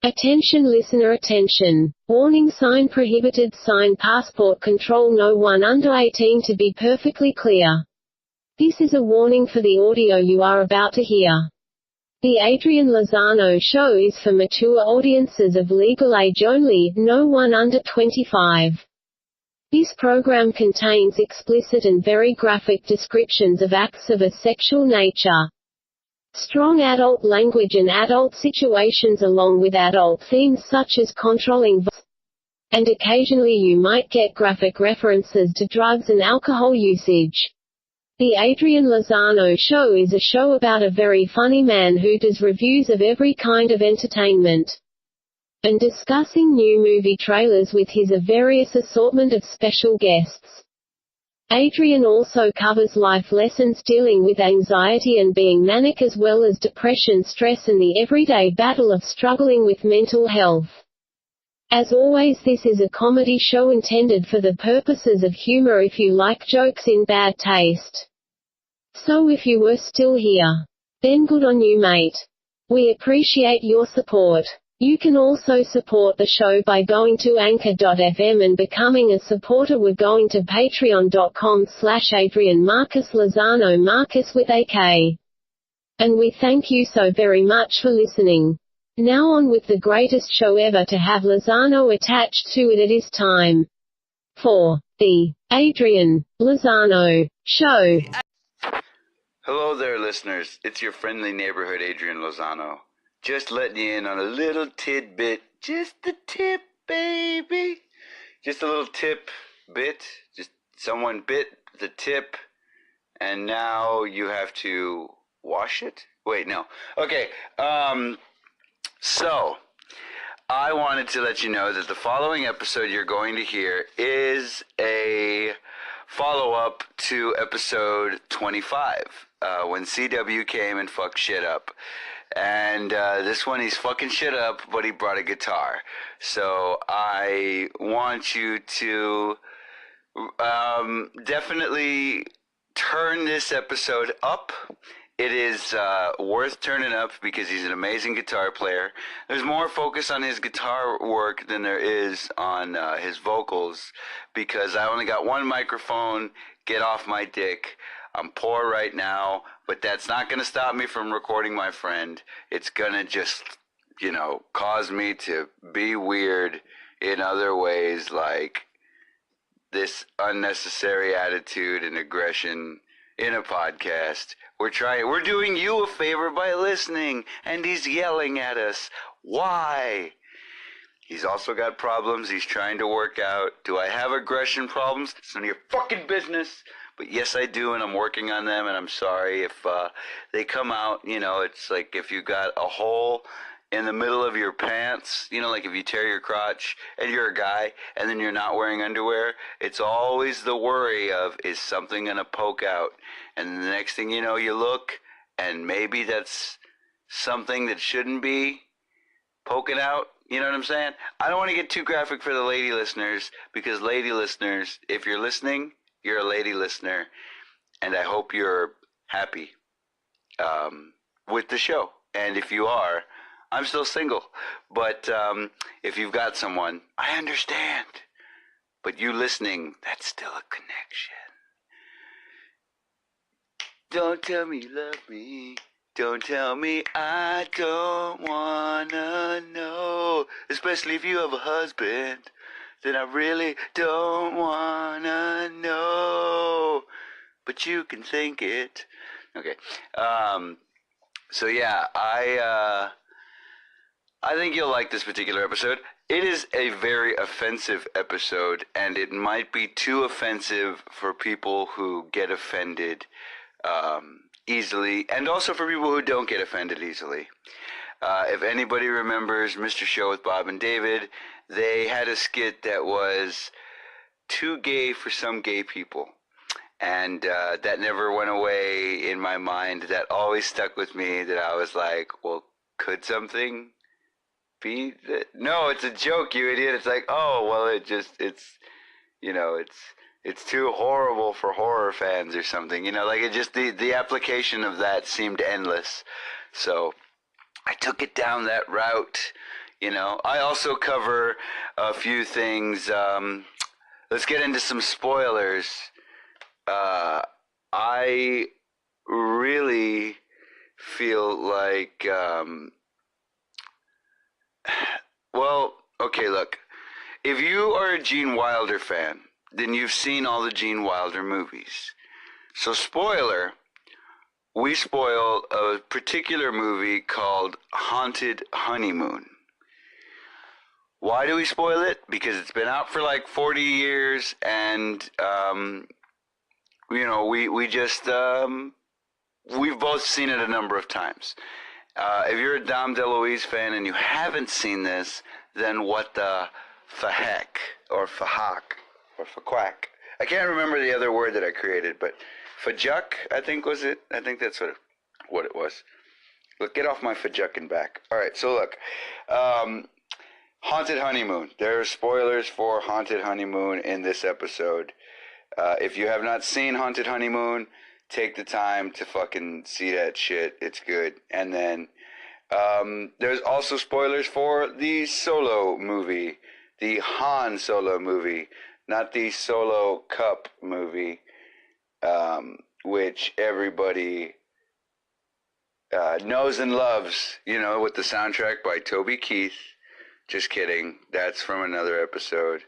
Attention listener, attention. Warning sign prohibited sign passport control, no one under 18 to be perfectly clear. This is a warning for the audio you are about to hear. The Adrian Lozano show is for mature audiences of legal age only, no one under 25. This program contains explicit and very graphic descriptions of acts of a sexual nature. Strong adult language and adult situations along with adult themes such as controlling violence, and occasionally you might get graphic references to drugs and alcohol usage. The Adrian Lozano Show is a show about a very funny man who does reviews of every kind of entertainment and discussing new movie trailers with his various assortment of special guests. Adrian also covers life lessons dealing with anxiety and being manic, as well as depression, stress, and the everyday battle of struggling with mental health. As always, this is a comedy show intended for the purposes of humor if you like jokes in bad taste. So if you were still here, then good on you, mate. We appreciate your support. You can also support the show by going to anchor.fm and becoming a supporter. We're going to patreon.com/Adrian Marcus Lozano, Marcus with a K. And we thank you so very much for listening. Now on with the greatest show ever to have Lozano attached to it. It is time for the Adrian Lozano Show. Hello there, listeners. It's your friendly neighborhood Adrian Lozano. Just letting you in on a little tidbit. Just a tip, baby. Just a little tip bit. Just someone bit the tip, and now you have to wash it? Wait, no. Okay, so I wanted to let you know that the following episode you're going to hear is a follow-up to episode 25, when CW came and fucked shit up. And this one, he's fucking shit up, but he brought a guitar. So I want you to definitely turn this episode up. It is worth turning up because he's an amazing guitar player. There's more focus on his guitar work than there is on his vocals, because I only got one microphone. Get off my dick. I'm poor right now, but that's not going to stop me from recording my friend. It's going to just, cause me to be weird in other ways, like this unnecessary attitude and aggression in a podcast. We're doing you a favor by listening, and he's yelling at us. Why? He's also got problems he's trying to work out. Do I have aggression problems? It's none of your fucking business. But yes, I do, and I'm working on them, and I'm sorry if they come out. It's like if you got a hole in the middle of your pants, like if you tear your crotch and you're a guy and then you're not wearing underwear, it's always the worry of, is something going to poke out? And the next thing you know, you look, and maybe that's something that shouldn't be poking out. You know what I'm saying? I don't want to get too graphic for the lady listeners, because lady listeners, if you're listening, you're a lady listener, and I hope you're happy with the show. And if you are, I'm still single. But if you've got someone, I understand. But you listening, that's still a connection. Don't tell me you love me. Don't tell me I don't wanna know. Especially if you have a husband. Then I really don't wanna know, but you can think it. Okay. So yeah, I think you'll like this particular episode. It is a very offensive episode, and it might be too offensive for people who get offended easily, and also for people who don't get offended easily. If anybody remembers Mr. Show with Bob and David, they had a skit that was too gay for some gay people. And that never went away in my mind. That always stuck with me, that I was like, well, could something be that? No, it's a joke, you idiot. It's like, oh, well, it's too horrible for horror fans or something. The application of that seemed endless. So I took it down that route. You know, I also cover a few things. Let's get into some spoilers. I really feel like, well, okay, look. If you are a Gene Wilder fan, then you've seen all the Gene Wilder movies. So, spoiler, we spoil a particular movie called Haunted Honeymoon. Why do we spoil it? Because it's been out for like 40 years, and we just we've both seen it a number of times. If you're a Dom DeLuise fan and you haven't seen this, then what the faheck or fahak or faquack? I can't remember the other word that I created, but fajuk, I think was it. I think that's what it was. Look, get off my fajucking back. All right, so look. Haunted Honeymoon. There are spoilers for Haunted Honeymoon in this episode. If you have not seen Haunted Honeymoon, take the time to fucking see that shit. It's good. And then there's also spoilers for the Solo movie, the Han Solo movie, not the Solo Cup movie, which everybody knows and loves, you know, with the soundtrack by Toby Keith. Just kidding. That's from another episode.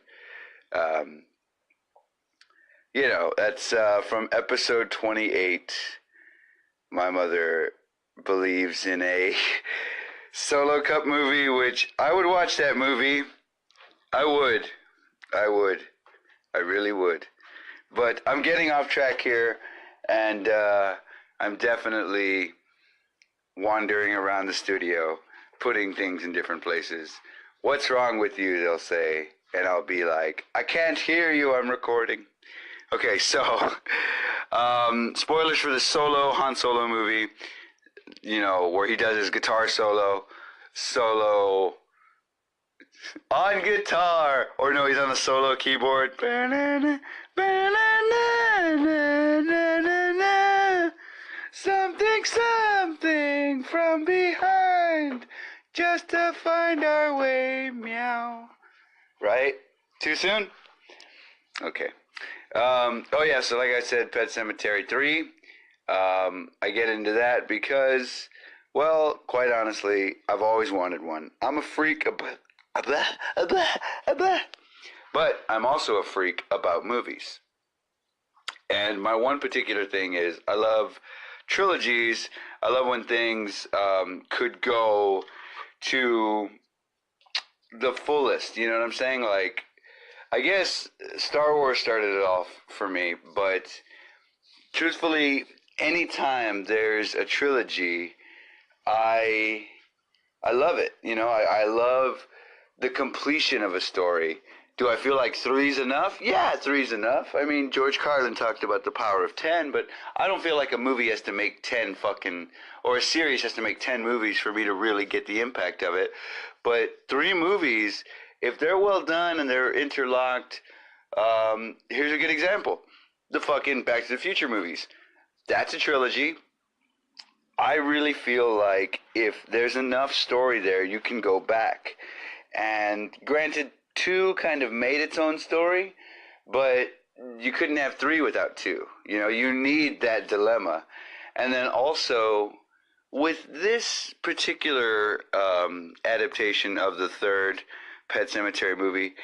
That's from episode 28. My mother believes in a Solo Cup movie, which I would watch that movie. I would. I really would. But I'm getting off track here, and I'm definitely wandering around the studio, putting things in different places. What's wrong with you, they'll say, and I'll be like, I can't hear you, I'm recording. Okay, so, spoilers for the Han Solo movie, you know, where he does his guitar solo on guitar, or no, he's on the solo keyboard. Something from behind, just to find our way, meow. Right? Too soon? Okay. Oh yeah, so like I said, Pet Sematary 3. I get into that because, well, quite honestly, I've always wanted one. I'm a freak but I'm also a freak about movies. And my one particular thing is I love trilogies. I love when things could go to the fullest. You know what I'm saying? Like, I guess Star Wars started it off for me, but truthfully, anytime there's a trilogy, I love it. You know, I love the completion of a story. Do I feel like 3's enough? Yeah, 3's enough. I mean, George Carlin talked about the power of 10, but I don't feel like a movie has to make 10 or a series has to make 10 movies for me to really get the impact of it. But 3 movies, if they're well done and they're interlocked, here's a good example. The fucking Back to the Future movies. That's a trilogy. I really feel like if there's enough story there, you can go back. And granted, 2 kind of made its own story, but you couldn't have 3 without 2. You know, you need that dilemma. And then also, with this particular adaptation of the 3rd Pet Sematary movie,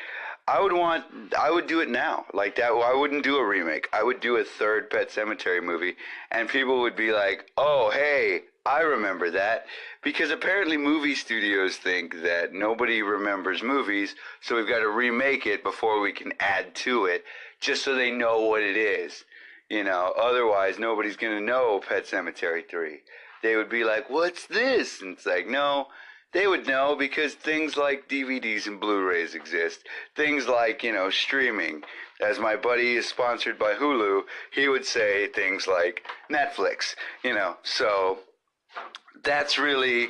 I would do it now. Like that, I wouldn't do a remake. I would do a 3rd Pet Sematary movie, and people would be like, oh, hey, I remember that. Because apparently movie studios think that nobody remembers movies, so we've got to remake it before we can add to it, just so they know what it is. You know, otherwise nobody's going to know Pet Sematary 3. They would be like, what's this? And it's like, no, they would know because things like DVDs and Blu-rays exist. Things like, you know, streaming. As my buddy is sponsored by Hulu, he would say things like Netflix, you know. So that's really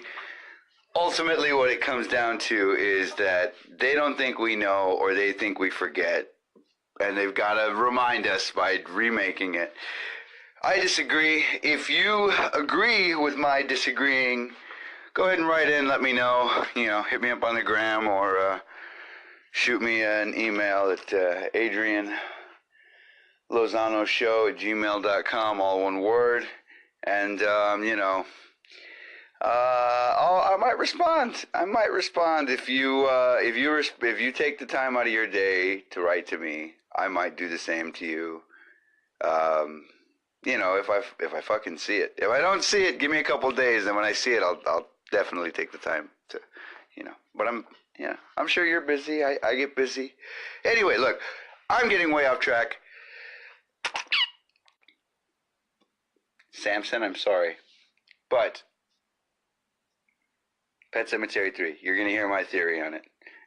ultimately what it comes down to, is that they don't think we know, or they think we forget. And they've got to remind us by remaking it. I disagree. If you agree with my disagreeing, go ahead and write in. Let me know. Hit me up on the gram or shoot me an email at Adrian Lozano Show at gmail.com, all one word. And, I might respond. If you take the time out of your day to write to me, I might do the same to you. If I fucking see it. If I don't see it, give me a couple of days, and when I see it, I'll definitely take the time to, But I'm sure you're busy. I get busy. Anyway, look, I'm getting way off track. Samson, I'm sorry, but Pet Sematary 3, you're going to hear my theory on it.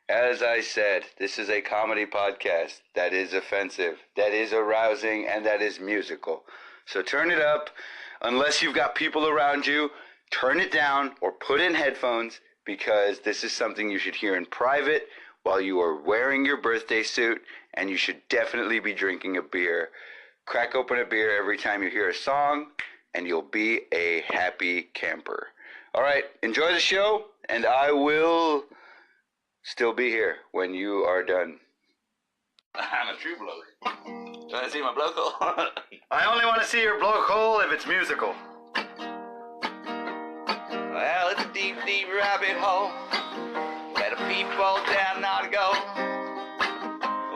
As I said, this is a comedy podcast that is offensive, that is arousing, and that is musical. So turn it up. Unless you've got people around you, turn it down or put in headphones, because this is something you should hear in private while you are wearing your birthday suit, and you should definitely be drinking a beer. Crack open a beer every time you hear a song, and you'll be a happy camper. All right, enjoy the show, and I will still be here when you are done. I'm a true bloke. You want to see my bloke hole? I only want to see your bloke hole if it's musical. Well, it's a deep, deep rabbit hole where the people dare not go.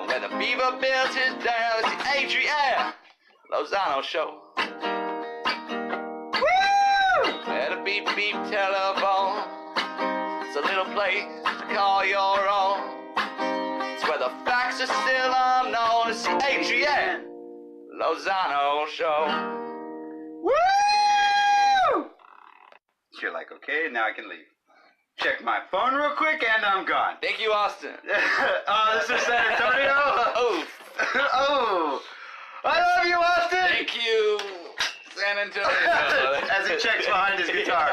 Where the beaver builds his dam. It's the Adrian Lozano Show. At a beep beep telephone, it's a little place to call your own. It's where the facts are still unknown. It's the Adrian Lozano Show. Woo! You're like, okay, now I can leave. Check my phone real quick and I'm gone. Thank you, Austin. This is San Antonio? Oh. Oh. I love you, Austin! Thank you, San Antonio. As he checks behind his guitar.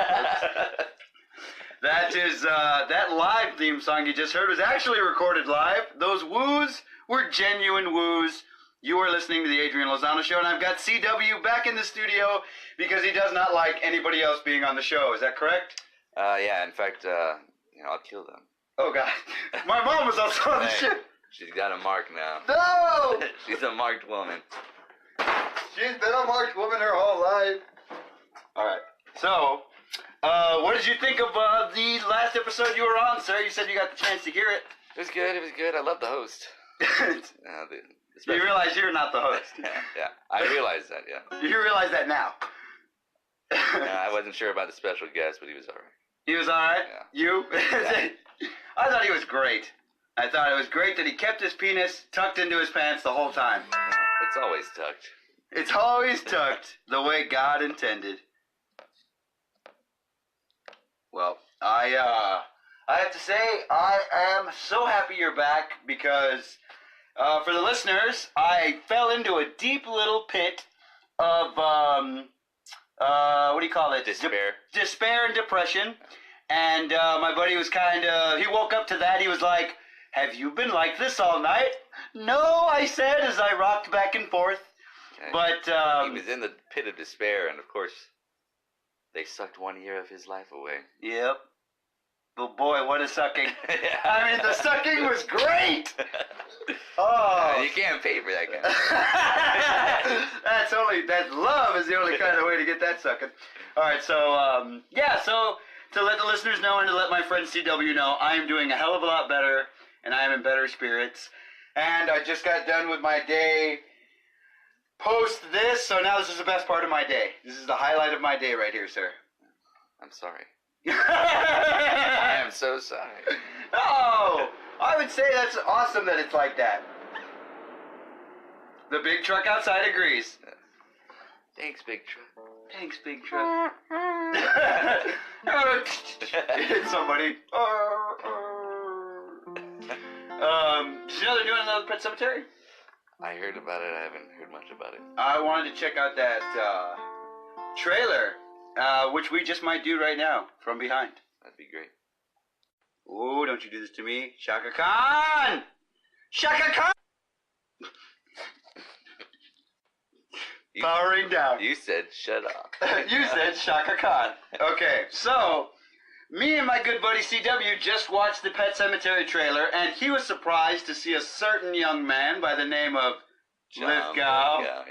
That is, that live theme song you just heard was actually recorded live. Those woos were genuine woos. You are listening to the Adrian Lozano Show, and I've got CW back in the studio because he does not like anybody else being on the show. Is that correct? Yeah, in fact, I'll kill them. Oh, God. My mom was also on the show. She's got a mark now. No! She's a marked woman. She's been a marked woman her whole life. All right. So, what did you think of the last episode you were on, sir? You said you got the chance to hear it. It was good. It was good. I love the host. You realize you're not the host. Yeah. I realized that, yeah. You realize that now. I wasn't sure about the special guest, but he was all right. He was all right? Yeah. You? Yeah. I thought he was great. I thought it was great that he kept his penis tucked into his pants the whole time. It's always tucked. It's always tucked the way God intended. Well, I have to say, I am so happy you're back because, for the listeners, I fell into a deep little pit of, what do you call it? Despair. Despair and depression. And my buddy was he woke up to that. He was like, "Have you been like this all night?" "No," I said as I rocked back and forth. Okay. But, he was in the pit of despair, and of course, they sucked 1 year of his life away. Yep. But boy, what a sucking. I mean, the sucking was great. Oh. You can't pay for that kind of That love is the only kind of way to get that sucking. All right, so, so to let the listeners know and to let my friend CW know, I am doing a hell of a lot better, and I am in better spirits. And I just got done with my day post this, so now this is the best part of my day. This is the highlight of my day right here, sir. I'm sorry. I am so sorry. Oh, I would say that's awesome that it's like that. The big truck outside agrees. Thanks, big truck. Thanks, big truck. Hit somebody. Did you know they're doing another Pet Cemetery? I heard about it. I haven't heard much about it. I wanted to check out that trailer, which we just might do right now from behind. That'd be great. Ooh, don't you do this to me. Shaka Khan! Shaka Khan! Powering down. You said shut up. You said Shaka Khan. Okay, so Me and my good buddy CW just watched the Pet Sematary trailer, and he was surprised to see a certain young man by the name of Lithgow. Yeah.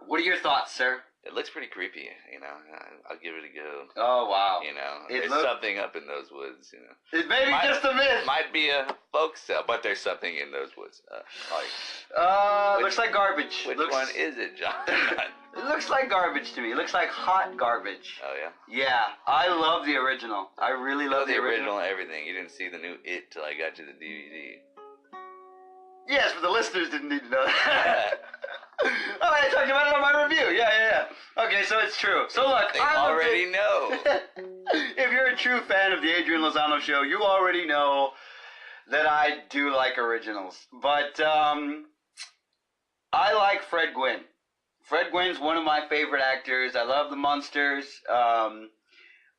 What are your thoughts, sir? It looks pretty creepy, you know. I'll give it a go. Oh, wow. You know, It there's something up in those woods, you know. It may be just a myth. Might be a folk tale, but there's something in those woods. Looks like garbage. Which one is it, John? It looks like garbage to me. It looks like hot garbage. Oh, yeah? Yeah, I love the original. I really love the original. Everything. You didn't see the new It till I got you the DVD. Yes, but the listeners didn't need to know that. Oh, I talked about it on my review. Yeah. Okay, so it's true. So look, They already know. If you're a true fan of the Adrian Lozano show, you already know that I do like originals. But I like Fred Gwynne. Fred Gwynne's one of my favorite actors. I love the Munsters. I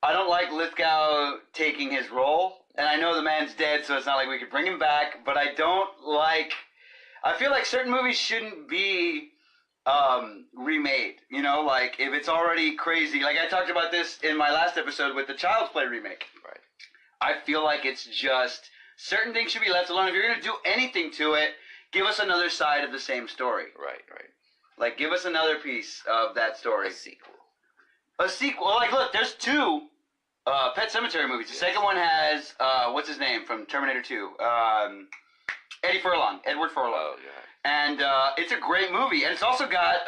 don't like Lithgow taking his role. And I know the man's dead, so it's not like we could bring him back. But I don't like... I feel like certain movies shouldn't be remade. You know, like if it's already crazy. Like I talked about this in my last episode with the Child's Play remake. Right. I feel like it's just... certain things should be left alone. If you're going to do anything to it, give us another side of the same story. Right. Like, give us another piece of that story. A sequel. Like, look, there's two Pet Sematary movies. The second one has, what's his name from Terminator 2? Edward Furlong. Oh, yeah. And it's a great movie. And it's also got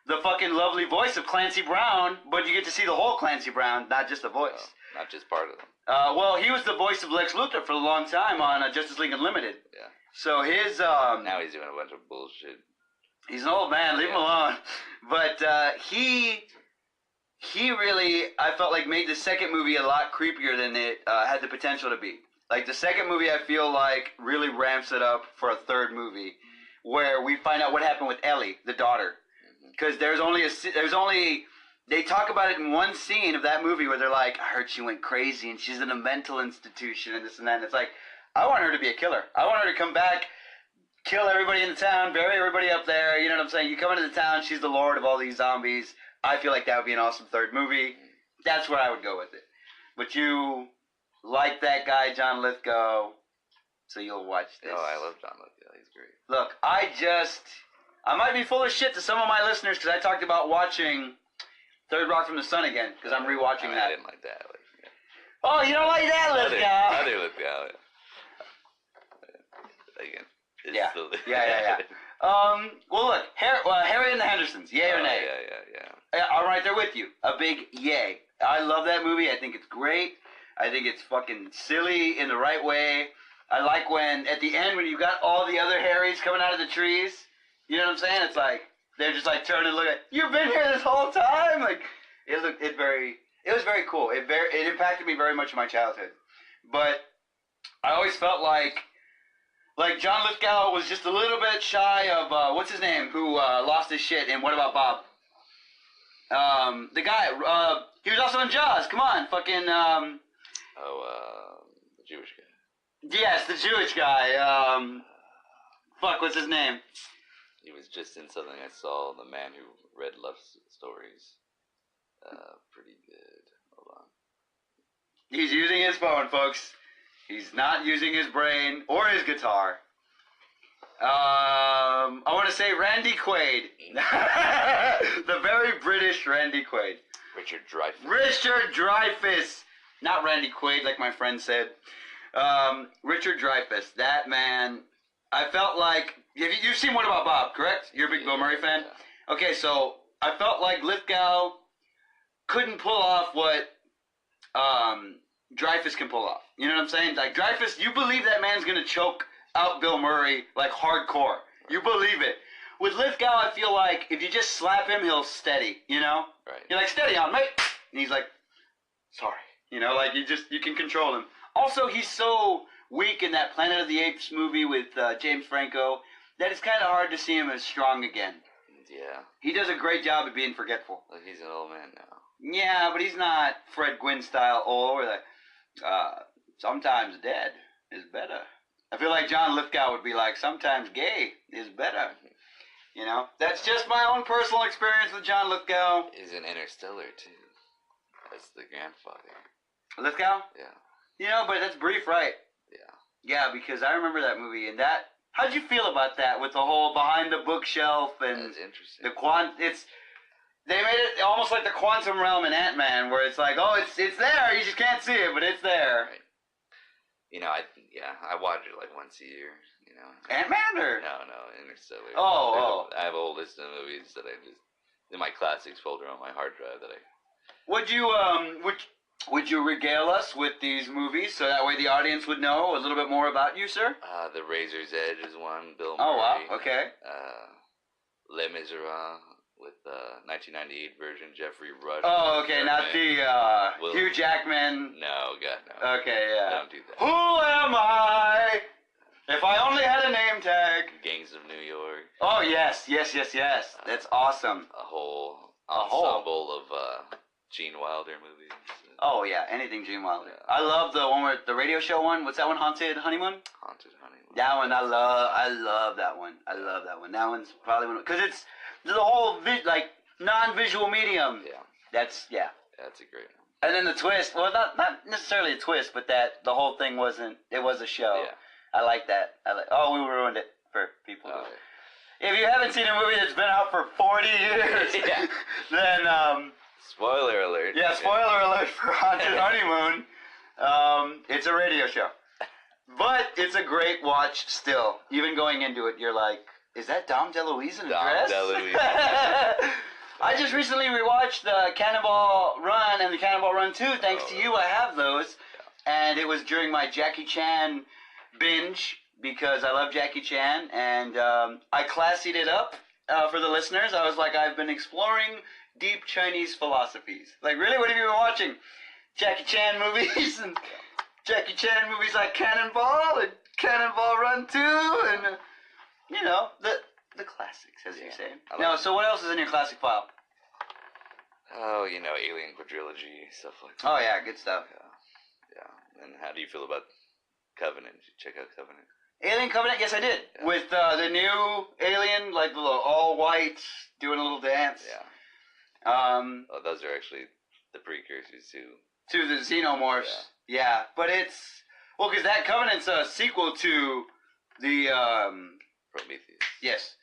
the fucking lovely voice of Clancy Brown, but you get to see the whole Clancy Brown, not just the voice. Oh, not just part of them. Well, he was the voice of Lex Luthor for a long time on Justice League Unlimited. Yeah. So his... now he's doing a bunch of bullshit. He's an old man, leave him alone. But he really, I felt like, made the second movie a lot creepier than it had the potential to be. Like, the second movie, I feel like, really ramps it up for a third movie, where we find out what happened with Ellie, the daughter. Because they talk about it in one scene of that movie where they're like, I heard she went crazy and she's in a mental institution and this and that. And it's like, I want her to be a killer. I want her to come back, kill everybody in the town, bury everybody up there, you know what I'm saying? You come into the town, she's the lord of all these zombies. I feel like that would be an awesome third movie. That's where I would go with it. But you like that guy, John Lithgow, so you'll watch this. Oh, I love John Lithgow. He's great. Look, I might be full of shit to some of my listeners because I talked about watching Third Rock from the Sun again because I'm rewatching that. I didn't like that. Oh, you don't like that, Lithgow? Other Lithgow. Again. Yeah. Well, look, Harry and the Hendersons, yay or nay? Yeah. I'm right there with you. A big yay. I love that movie. I think it's great. I think it's fucking silly in the right way. I like when, at the end, when you got all the other Harrys coming out of the trees, you know what I'm saying? It's like, they're just like turning and looking at, you've been here this whole time? Like, it was very cool. It impacted me very much in my childhood. But I always felt like John Lithgow was just a little bit shy of, what's his name, who lost his shit in What About Bob? The guy, he was also in Jaws. Come on, fucking, the Jewish guy. Yes, the Jewish guy. What's his name? He was just in something I saw, The Man Who Read Love Stories. Pretty good. Hold on. He's using his phone, folks. He's not using his brain or his guitar. I want to say Randy Quaid. The very British Randy Quaid. Richard Dreyfuss. Richard Dreyfuss. Not Randy Quaid, like my friend said. Richard Dreyfuss. That man, I felt like... You've seen What About Bob, correct? You're a big Bill Murray fan? Yeah. Okay, so I felt like Lithgow couldn't pull off what Dreyfuss can pull off. You know what I'm saying? Like, Dreyfuss, you believe that man's going to choke out Bill Murray, like, hardcore. You believe it. With Lithgow, I feel like if you just slap him, he'll steady, you know? Right. You're like, steady on, mate. And he's like, sorry. You know, like, you can control him. Also, he's so weak in that Planet of the Apes movie with James Franco that it's kind of hard to see him as strong again. Yeah. He does a great job at being forgetful. Well, he's an old man now. Yeah, but he's not Fred Gwynne style old, where like, sometimes dead is better. I feel like John Lithgow would be like, sometimes gay is better. You know? That's just my own personal experience with John Lithgow. He's in Interstellar, too. That's the grandfather. Lithgow? Yeah. You know, but that's brief, right? Yeah. Yeah, because I remember that movie, and that... How'd you feel about that, with the whole behind the bookshelf and... That's interesting. They made it almost like the quantum realm in Ant-Man, where it's like, oh, it's there, you just can't see it, but it's there. Right. You know, I watch it like once a year, you know. Ant-Man, or? No, Interstellar. Oh. I have a whole list of movies that I just... in my classics folder on my hard drive that I... Would you regale us with these movies so that way the audience would know a little bit more about you, sir? The Razor's Edge is one, Bill Murray. Oh, wow, okay. Les Miserables with 1998 version, Jeffrey Rush. Oh, okay, not the Hugh Jackman. No, God, no. Okay, yeah. Don't do that. Who am I? If I only had a name tag. Gangs of New York. Oh, yes. That's awesome. A whole ensemble of Gene Wilder movies. Oh, yeah, anything Gene Wilder. Yeah. I love the one with the radio show one. What's that one, Haunted Honeymoon? Haunted Honeymoon. That one, I love that one. I love that one. That one's probably one, because it's the whole, non-visual medium. Yeah. That's a great one. And then the twist, well, not necessarily a twist, but that the whole thing it was a show. Yeah. I like that. We ruined it for people. Oh, If you haven't seen a movie that's been out for 40 years, yeah. then, spoiler alert. yeah, spoiler alert for Haunted Honeymoon. It's a radio show. But it's a great watch still. Even going into it, you're like, is that Dom DeLuise in a dress? Dom DeLuise. I just recently rewatched the Cannonball Run and the Cannonball Run 2. Thanks to you, I have those. And it was during my Jackie Chan binge, because I love Jackie Chan. And I classied it up for the listeners. I was like, I've been exploring deep Chinese philosophies. Like, really? What have you been watching? Jackie Chan movies, and Jackie Chan movies like Cannonball and Cannonball Run 2, and, the classics, as you say. So what else is in your classic file? Oh, Alien Quadrilogy, stuff like that. Oh, yeah, good stuff. Yeah. And how do you feel about Covenant? Did you check out Covenant? Alien Covenant? Yes, I did. Yeah. With the new alien, like the all white, doing a little dance. Yeah. Those are actually the precursors to the Xenomorphs. Yeah, but it's... Well, because that Covenant's a sequel to the... Prometheus. Yes.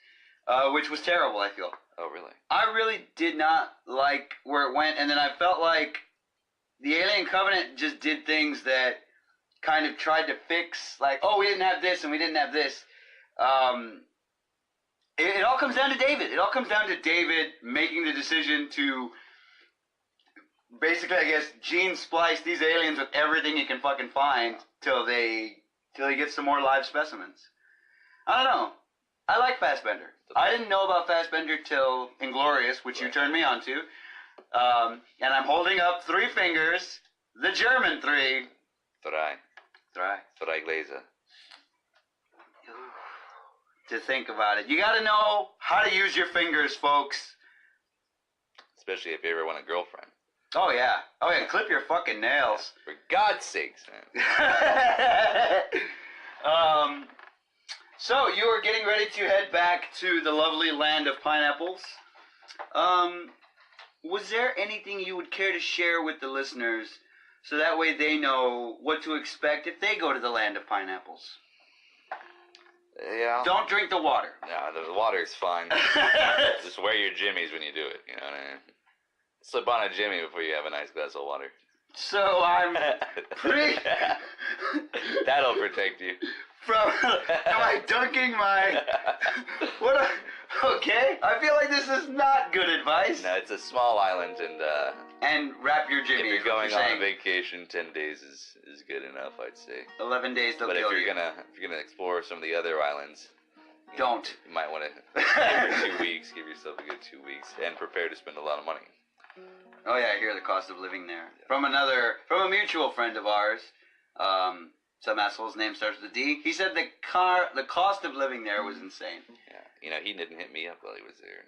Which was terrible, I feel. Oh, really? I really did not like where it went, and then I felt like the Alien Covenant just did things that kind of tried to fix, like, oh, we didn't have this and we didn't have this. It all comes down to David. It all comes down to David making the decision to basically, I guess, gene splice these aliens with everything he can fucking find till he gets some more live specimens. I don't know. I like Fassbender. I didn't know about Fassbender till Inglourious, which you turned me on to. And I'm holding up 3 fingers, the German 3. Drei Gläser. To think about it. You gotta know how to use your fingers, folks. Especially if you ever want a girlfriend. Oh, yeah. Clip your fucking nails. For God's sakes, man. So, you are getting ready to head back to the lovely land of pineapples. Was there anything you would care to share with the listeners so that way they know what to expect if they go to the land of pineapples? Yeah. Don't drink the water. No, the water is fine. Just wear your jimmies when you do it, you know what I mean? Slip on a jimmy before you have a nice glass of water. So I'm pretty... That'll protect you. Am I dunking my... Okay, I feel like this is not good advice. No, it's a small island, and wrap your jimmy. If you're going on a vacation, 10 days is good enough, I'd say. 11 days they'll kill you. But if you're gonna explore some of the other islands, don't. You might want to every 2 weeks, give yourself a good 2 weeks, and prepare to spend a lot of money. Oh yeah, I hear the cost of living there. From a mutual friend of ours, some asshole's name starts with a D. He said the cost of living there was insane. Yeah, he didn't hit me up while he was there.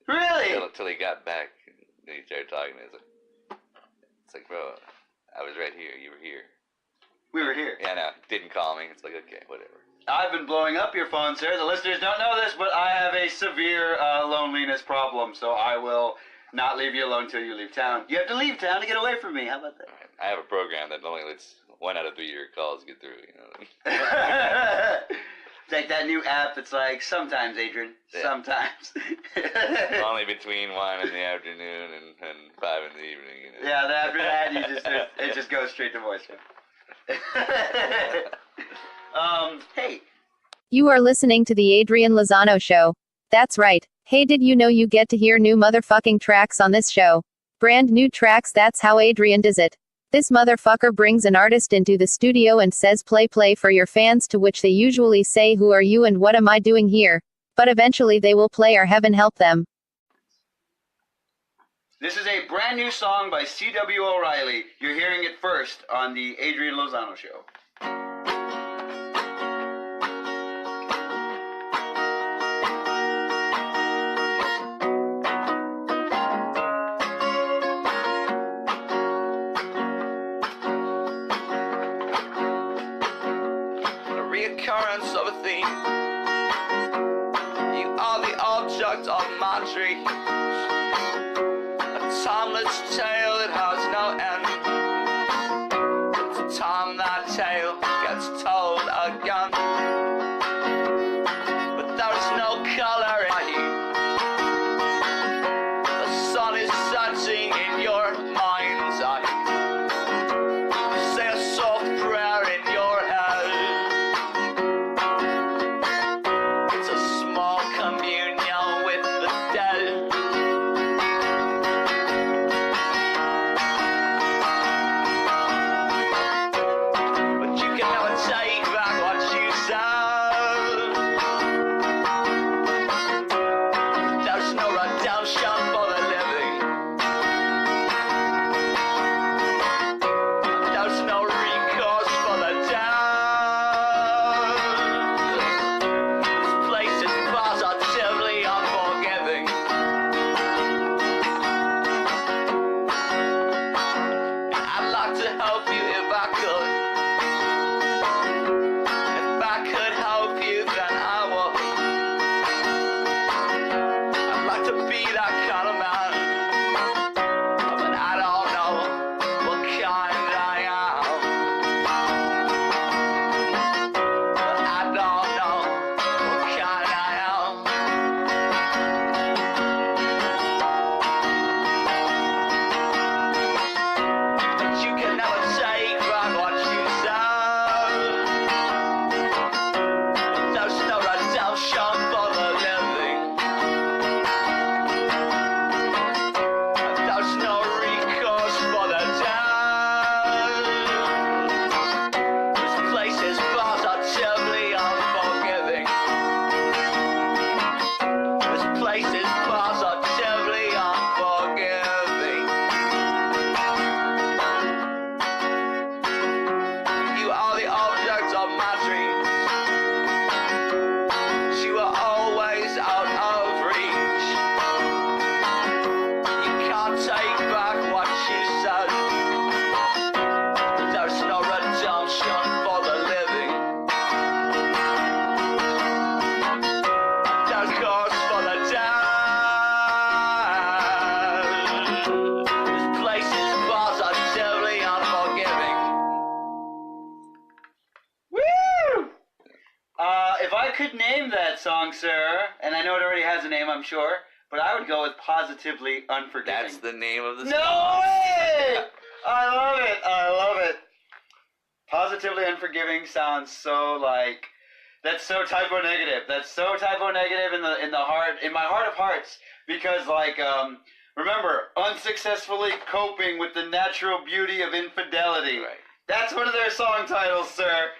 Really? Until he got back, and he started talking. It's like, bro, I was right here. You were here. We were here. Yeah, no, didn't call me. It's like, okay, whatever. I've been blowing up your phone, sir. The listeners don't know this, but I have a severe loneliness problem, so I will not leave you alone till you leave town. You have to leave town to get away from me. How about that? I have a program that only lets 1 out of 3 of your calls get through. You know. It's like that new app. It's like sometimes, Adrian. Yeah. Sometimes. Only between 1 in the afternoon and 5 in the evening. You know? Yeah. After that, it just goes straight to voicemail. Hey. You are listening to the Adrian Lozano Show. That's right. Hey, did you know you get to hear new motherfucking tracks on this show? Brand new tracks, that's how Adrian does it. This motherfucker brings an artist into the studio and says play for your fans, to which they usually say who are you and what am I doing here? But eventually they will play or heaven help them. This is a brand new song by C.W. O'Reilly. You're hearing it first on the Adrian Lozano Show. Reoccurrence of a theme. You are the object of my dreams. A timeless tale that has no end. It's time that tale gets told again. But there's no color in you. The sun is setting in your mind's eye. Say a soft prayer in your head. Communion with the dead. But you can never take back what you said. There's no redemption for the living. There's no recourse for the dead. This place is positively unforgiving. I'd like to help you if I could. If I could help you, then I would. I'd like to be that kind of man, but I don't know what kind I am. But I don't know what kind I am. But you can never take back what you said. There's no redemption for the living. There's no recourse for the dead. This place is positively unforgiving. This place is positively unforgiving. You are the object of my dreams. You are always out of reach. You can't take back what you said. There's no redemption for the living. There's course for the dead. This place is positively unforgiving. Woo! If I could name that song, sir, and I know it already has a name, I'm sure, but I would go with Positively Unforgiving. That's the name of the No song. way! I love it. I love it. Positively Unforgiving sounds so like, that's so typo negative. That's so typo negative in my heart of hearts, because like remember, unsuccessfully coping with the natural beauty of infidelity. Right. That's one of their song titles, sir.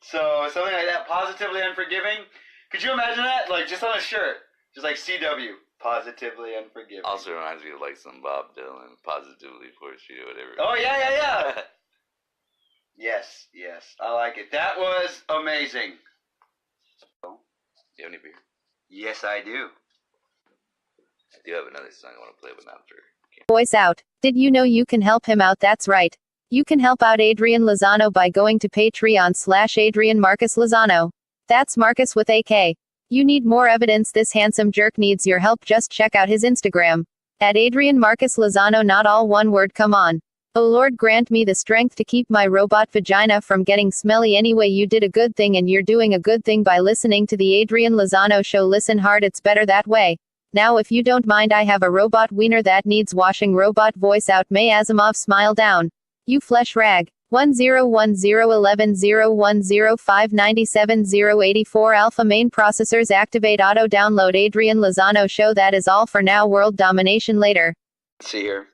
So something like that, Positively Unforgiving. Could you imagine that? Like just on a shirt, just like CW, Positively Unforgiving. Also reminds me of like some Bob Dylan, Positively Force You, whatever. Oh yeah. Yes, I like it. That was amazing. Do you have any beer? Yes, I do. I do have another song I want to play, but not for. Voice out. Did you know you can help him out? That's right. You can help out Adrian Lozano by going to Patreon/Adrian Marcus Lozano. That's Marcus with a K. You need more evidence this handsome jerk needs your help? Just check out his Instagram. At Adrian Marcus Lozano, not all one word, come on. Oh Lord, grant me the strength to keep my robot vagina from getting smelly. Anyway, you did a good thing, and you're doing a good thing by listening to the Adrian Lozano show. Listen hard, it's better that way. Now if you don't mind, I have a robot wiener that needs washing. Robot voice out. May Asimov smile down. You flesh rag. 101011010597 Alpha main processors activate auto download. Adrian Lozano show. That is all for now. World domination later. Let's see here.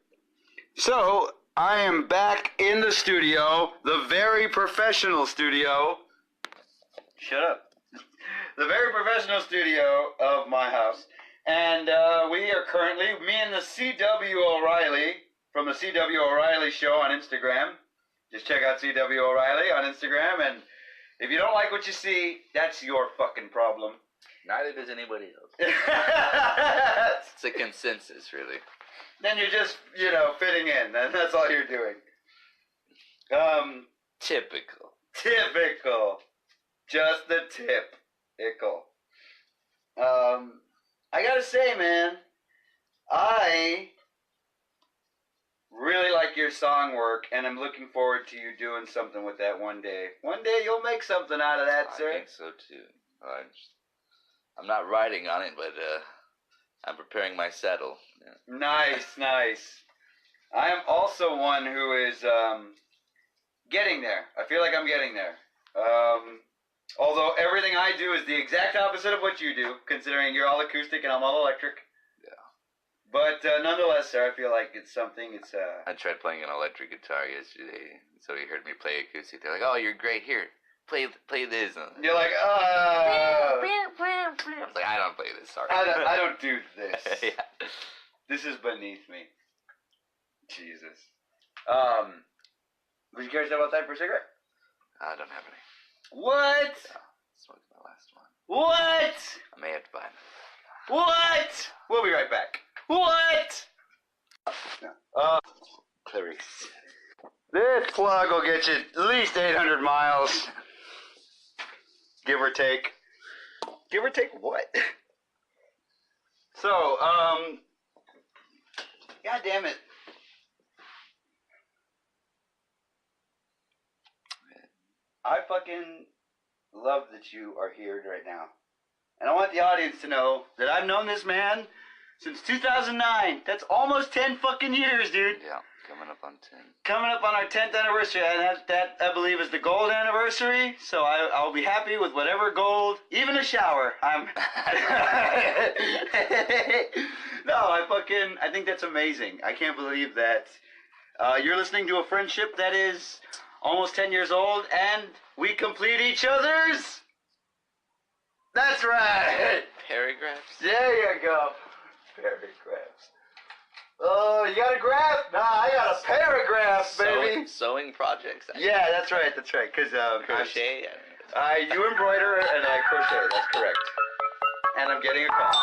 So, I am back in the studio, the very professional studio. Shut up. The very professional studio of my house. And we are currently, me and the C.W. O'Reilly, from the C.W. O'Reilly show on Instagram. Just check out C.W. O'Reilly on Instagram, and if you don't like what you see, that's your fucking problem. Neither does anybody else. It's a consensus, really. Then you're just, fitting in, and that's all you're doing. Typical. Just the tip-ickle. I gotta say, man, I really like your song work, and I'm looking forward to you doing something with that one day. One day you'll make something out of that, sir. I think so, too. I'm not writing on it, but I'm preparing my saddle. Yeah. Nice. I am also one who is getting there. I feel like I'm getting there. Although everything I do is the exact opposite of what you do, considering you're all acoustic and I'm all electric. Yeah. But nonetheless, sir, I feel like it's something. I tried playing an electric guitar yesterday, so you heard me play acoustic. They're like, "Oh, you're great. Here, play this." You're like, I was like, "I don't play this. Sorry. I don't do this. Yeah. This is beneath me." Jesus. Would you care to talk about that for a cigarette? I don't have any. What? Yeah, smoked my last one. What? I may have to buy another. What? We'll be right back. What? Clarice. This plug will get you at least 800 miles. Give or take. Give or take what? So, God damn it. I fucking love that you are here right now. And I want the audience to know that I've known this man since 2009. That's almost 10 fucking years, dude. Yeah, coming up on 10. Coming up on our 10th anniversary, and that I believe is the gold anniversary, so I'll be happy with whatever gold, even a shower. No, I think that's amazing. I can't believe that you're listening to a friendship that is almost 10 years old, and we complete each other's. That's right. Paragraphs? There you go. Paragraphs. Oh, you got a graph? Nah, I got a paragraph, baby. Sewing projects. Yeah, that's right. Because crochet. You embroider and I crochet. That's correct. And I'm getting a call.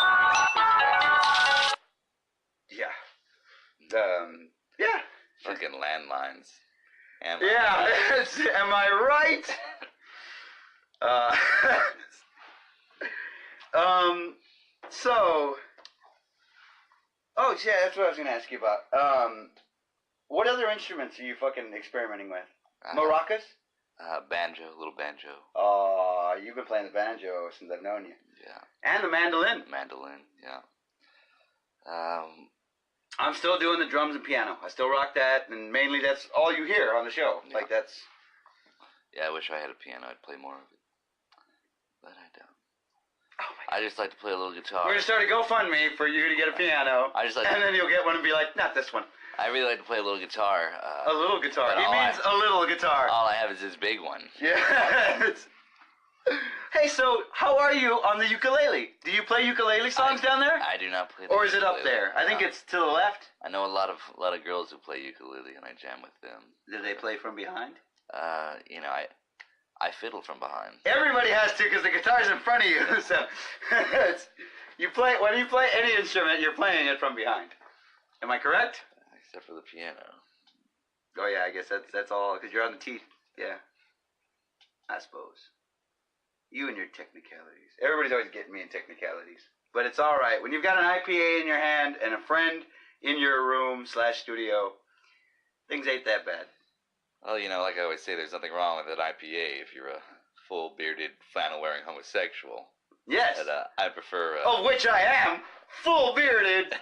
Yeah. Yeah. Fucking landlines. Am I right? So. Oh, yeah, that's what I was going to ask you about. What other instruments are you fucking experimenting with? Maracas? Banjo, little banjo. Oh, you've been playing the banjo since I've known you. Yeah. And the mandolin. Mandolin, yeah. I'm still doing the drums and piano. I still rock that, and mainly that's all you hear on the show. Yeah. Like, that's... Yeah, I wish I had a piano. I'd play more of it. But I don't. Oh my God. I just like to play a little guitar. We're going to start a GoFundMe for you to get a piano. And then you'll get one and be like, not this one. I really like to play a little guitar. A little guitar. He means a little guitar. All I have is this big one. Yeah. Hey, so how are you on the ukulele? Do you play ukulele songs down there? I do not play the Or is it ukulele. up there? I think it's to the left. I know a lot of girls who play ukulele, and I jam with them. Do they play from behind? I fiddle from behind. Everybody has to because the guitar's in front of you. So when you play any instrument, you're playing it from behind. Am I correct? Except for the piano. Oh yeah, I guess that's all because you're on the teeth. Yeah, I suppose. You and your technicalities. Everybody's always getting me in technicalities, but it's all right when you've got an IPA in your hand and a friend in your room / studio. Things ain't that bad. Well, you know, like I always say, there's nothing wrong with an IPA if you're a full bearded, flannel wearing homosexual. Yes. But I prefer. Of which I am, full bearded.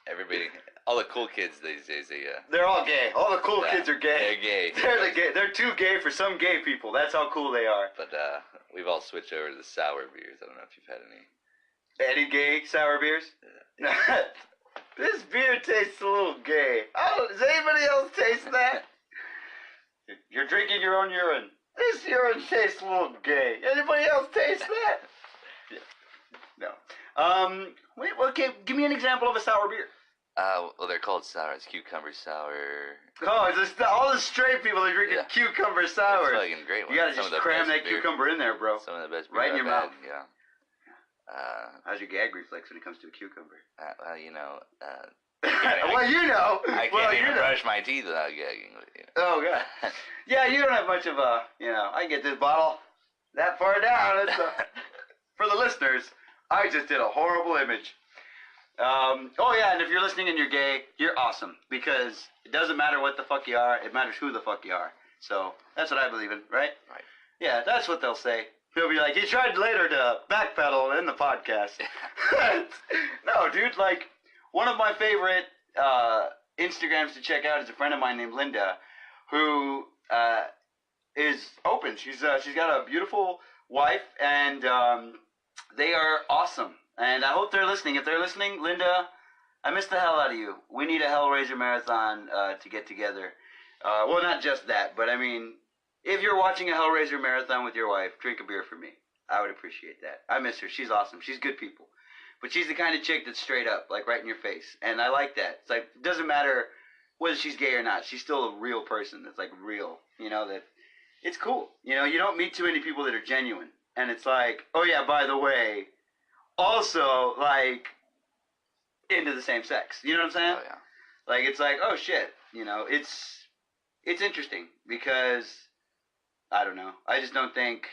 Everybody, all the cool kids these days, they're all gay. All the cool kids are gay. They're gay. They're too gay for some gay people. That's how cool they are. But we've all switched over to the sour beers. I don't know if you've had any. Any gay sour beers? This beer tastes a little gay. Does anybody else taste that? You're drinking your own urine. This urine tastes a little gay. Anybody else taste that? No. Wait, okay, give me an example of a sour beer. Well, they're called sour. It's cucumber sour. Oh, all the straight people are drinking cucumber sour. It's fucking great. You gotta just cram that cucumber in there, bro. Some of the best beer right in your mouth. Yeah. How's your gag reflex when it comes to a cucumber? Well, you know. Well, you know. I can't even brush my teeth without gagging. You know. Oh, God. Yeah, you don't have much of a, I get this bottle that far down. It's for the listeners, I just did a horrible image. Oh, yeah, and if you're listening and you're gay, you're awesome. Because it doesn't matter what the fuck you are. It matters who the fuck you are. So that's what I believe in, right? Right. Yeah, that's what they'll say. He'll be like, he tried later to backpedal in the podcast. No, dude, like, one of my favorite Instagrams to check out is a friend of mine named Linda, who is open. She's got a beautiful wife, and they are awesome. And I hope they're listening. If they're listening, Linda, I miss the hell out of you. We need a Hellraiser marathon to get together. Well, not just that, but I mean, if you're watching a Hellraiser marathon with your wife, drink a beer for me. I would appreciate that. I miss her. She's awesome. She's good people. But she's the kind of chick that's straight up, like right in your face. And I like that. It's like, it doesn't matter whether she's gay or not. She's still a real person that's like real. That it's cool. You don't meet too many people that are genuine. And it's like, oh yeah, by the way, also like into the same sex. You know what I'm saying? Oh, yeah. Like, it's like, oh shit. It's interesting because, I don't know. I just don't think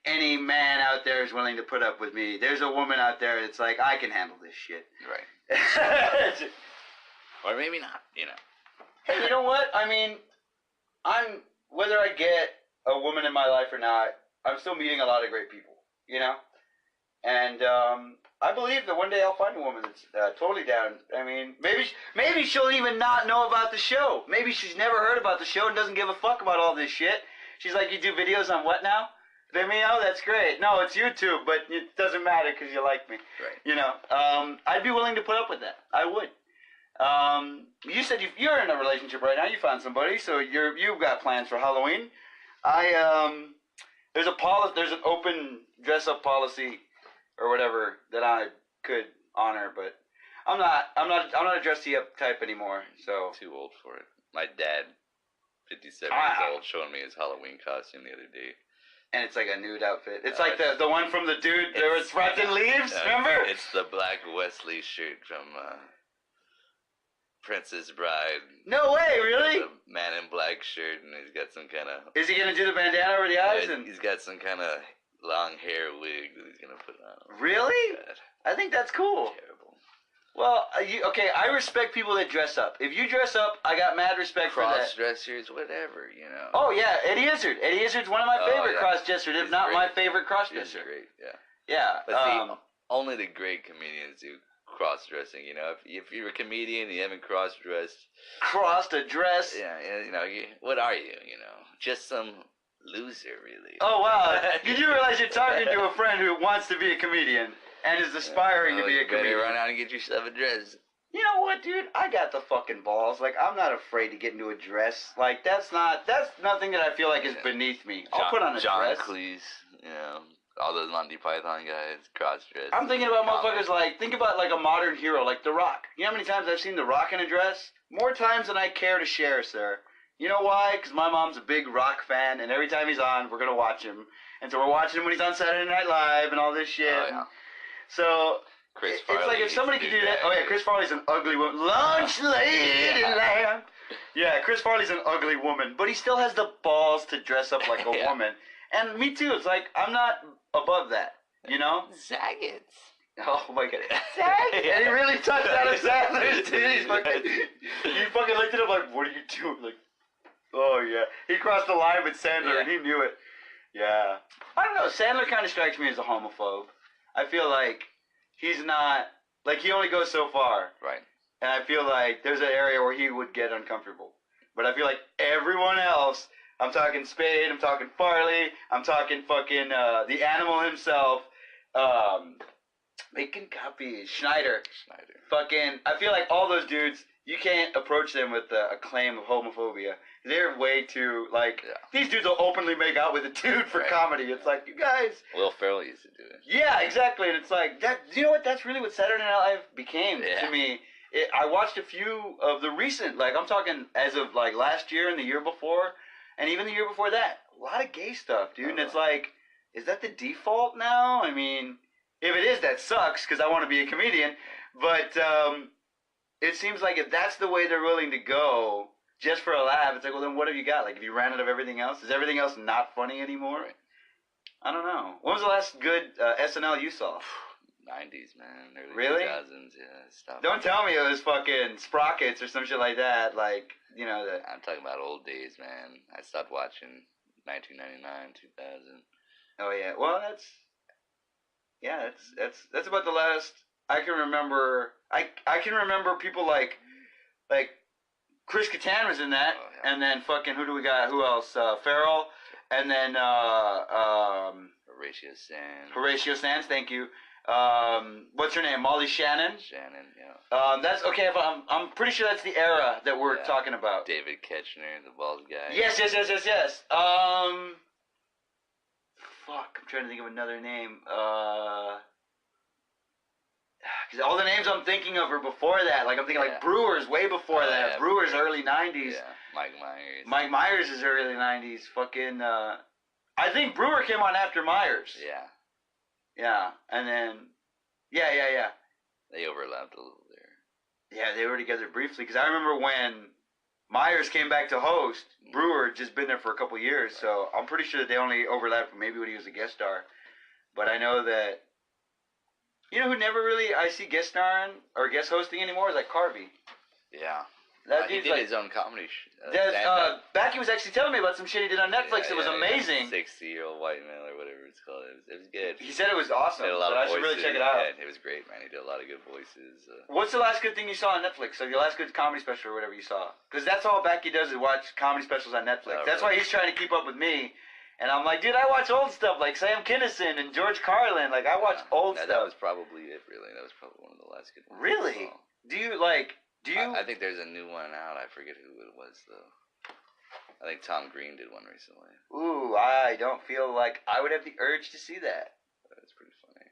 any man out there is willing to put up with me. There's a woman out there that's like, I can handle this shit. Right. Or maybe not, Hey, you know what? I mean, whether I get a woman in my life or not, I'm still meeting a lot of great people, And I believe that one day I'll find a woman that's totally down. I mean, maybe she'll even not know about the show. Maybe she's never heard about the show and doesn't give a fuck about all this shit. She's like, you do videos on what now? Then me, oh, that's great. No, it's YouTube, but it doesn't matter because you like me. Right. I'd be willing to put up with that. I would. You said you're in a relationship right now. You found somebody, so you've got plans for Halloween. There's an open dress-up policy or whatever that I could honor, but I'm not a dressy-up type anymore. So too old for it. My dad, 57 years old, showing me his Halloween costume the other day. And it's like a nude outfit. It's like the one from the dude that was wrapped in leaves, remember? It's the black Wesley shirt from Princess Bride. No way, really? The man in black shirt, and he's got some kind of... Is he going to do the bandana over the eyes? He's got some kind of long hair wig that he's going to put on. Really? God. I think that's cool. Terrible. Well, I respect people that dress up. If you dress up, I got mad respect for that. Cross-dressers, whatever, Oh, yeah, Eddie Izzard. Eddie Izzard's one of my favorite cross-dressers, if not my favorite cross-dresser. He's great, yeah. Yeah. But see, only the great comedians do cross-dressing, If you're a comedian and you haven't cross-dressed... Crossed a dress? Yeah, what are you, Just some loser, really. Oh, wow. Did you realize you're talking to a friend who wants to be a comedian? And is aspiring to be a comedian. You better run out and get yourself a dress. You know what, dude? I got the fucking balls. Like, I'm not afraid to get into a dress. Like, that's nothing that I feel like is beneath me. I'll put on a dress. John Cleese, all those Monty Python guys, cross-dress. I'm thinking about motherfuckers think about like a modern hero, like The Rock. You know how many times I've seen The Rock in a dress? More times than I care to share, sir. You know why? Because my mom's a big Rock fan, and every time he's on, we're going to watch him. And so we're watching him when he's on Saturday Night Live and all this shit. Oh, yeah. So, Chris it's Farley like if somebody could do that. Oh, yeah, Chris Farley's an ugly woman. Lunch lady lamb. Yeah, Chris Farley's an ugly woman, but he still has the balls to dress up like a woman. And me too. It's like, I'm not above that, Zaggets. Oh my god. And he really touched Adam Sandler's titties. He fucking looked at him like, what are you doing? Like, oh yeah. He crossed the line with Sandler and he knew it. Yeah. I don't know. Sandler kind of strikes me as a homophobe. I feel like he's not, like he only goes so far. Right. And I feel like there's an area where he would get uncomfortable. But I feel like everyone else, I'm talking Spade, I'm talking Farley, I'm talking fucking the animal himself, making copies, Schneider. Fucking, I feel like all those dudes, you can't approach them with a claim of homophobia. They're way too, like, these dudes will openly make out with a dude for comedy. It's like, you guys. Will Ferrell used to do it. Yeah, exactly. And it's like, that. You know what? That's really what Saturday Night Live became to me. I watched a few of the recent, like, I'm talking as of, like, last year and the year before, and even the year before that. A lot of gay stuff, dude. And it's like, is that the default now? I mean, if it is, that sucks, because I want to be a comedian. But it seems like if that's the way they're willing to go, just for a laugh, it's like, well, then what have you got? Like, if you ran out of everything else, is everything else not funny anymore? I don't know. When was the last good SNL you saw? 90s, man. Early Really? 2000s, yeah. Stuff. Don't tell me it was fucking Sprockets or some shit like that. Like, you know. I'm talking about old days, man. I stopped watching 1999, 2000. Oh, yeah. Well, that's about the last I can remember. I can remember people like Chris Kattan was in that, and then fucking who do we got? Who else? Farrell, and then Horatio Sands. Horatio Sands, thank you. What's her name? Molly Shannon. Shannon, yeah. That's okay. I'm pretty sure that's the era that we're talking about. David Ketchner, the bald guy. Yes. Fuck, I'm trying to think of another name. Because all the names I'm thinking of are before that. Like, I'm thinking like Brewers way before that. Yeah, Brewers early 90s. Yeah, Mike Myers. Mike Myers is early 90s. Fucking, I think Brewer came on after Myers. Yeah. Yeah, and then, yeah. They overlapped a little there. Yeah, they were together briefly. Because I remember when Myers came back to host, Brewer had just been there for a couple years. So I'm pretty sure that they only overlapped maybe when he was a guest star. But I know that, you know who never really I see guest starring or guest hosting anymore is like Carvey. Yeah. That he dude's did like, his own comedy. Becky was actually telling me about some shit he did on Netflix. It was amazing. 60-year-old white male or whatever it's called. It was good. He said it was awesome. Did a lot so of I should voices. really check it out. Yeah, it was great, man. He did a lot of good voices. What's the last good thing you saw on Netflix? So your last good comedy special or whatever you saw? Because that's all Becky does is watch comedy specials on Netflix. That's why he's trying to keep up with me. And I'm like, dude, I watch old stuff like Sam Kinison and George Carlin. Like, I watch old stuff. That was probably it, really. That was probably one of the last good ones. Really? Do you? I think there's a new one out. I forget who it was, though. I think Tom Green did one recently. Ooh, I don't feel like I would have the urge to see that. That's pretty funny.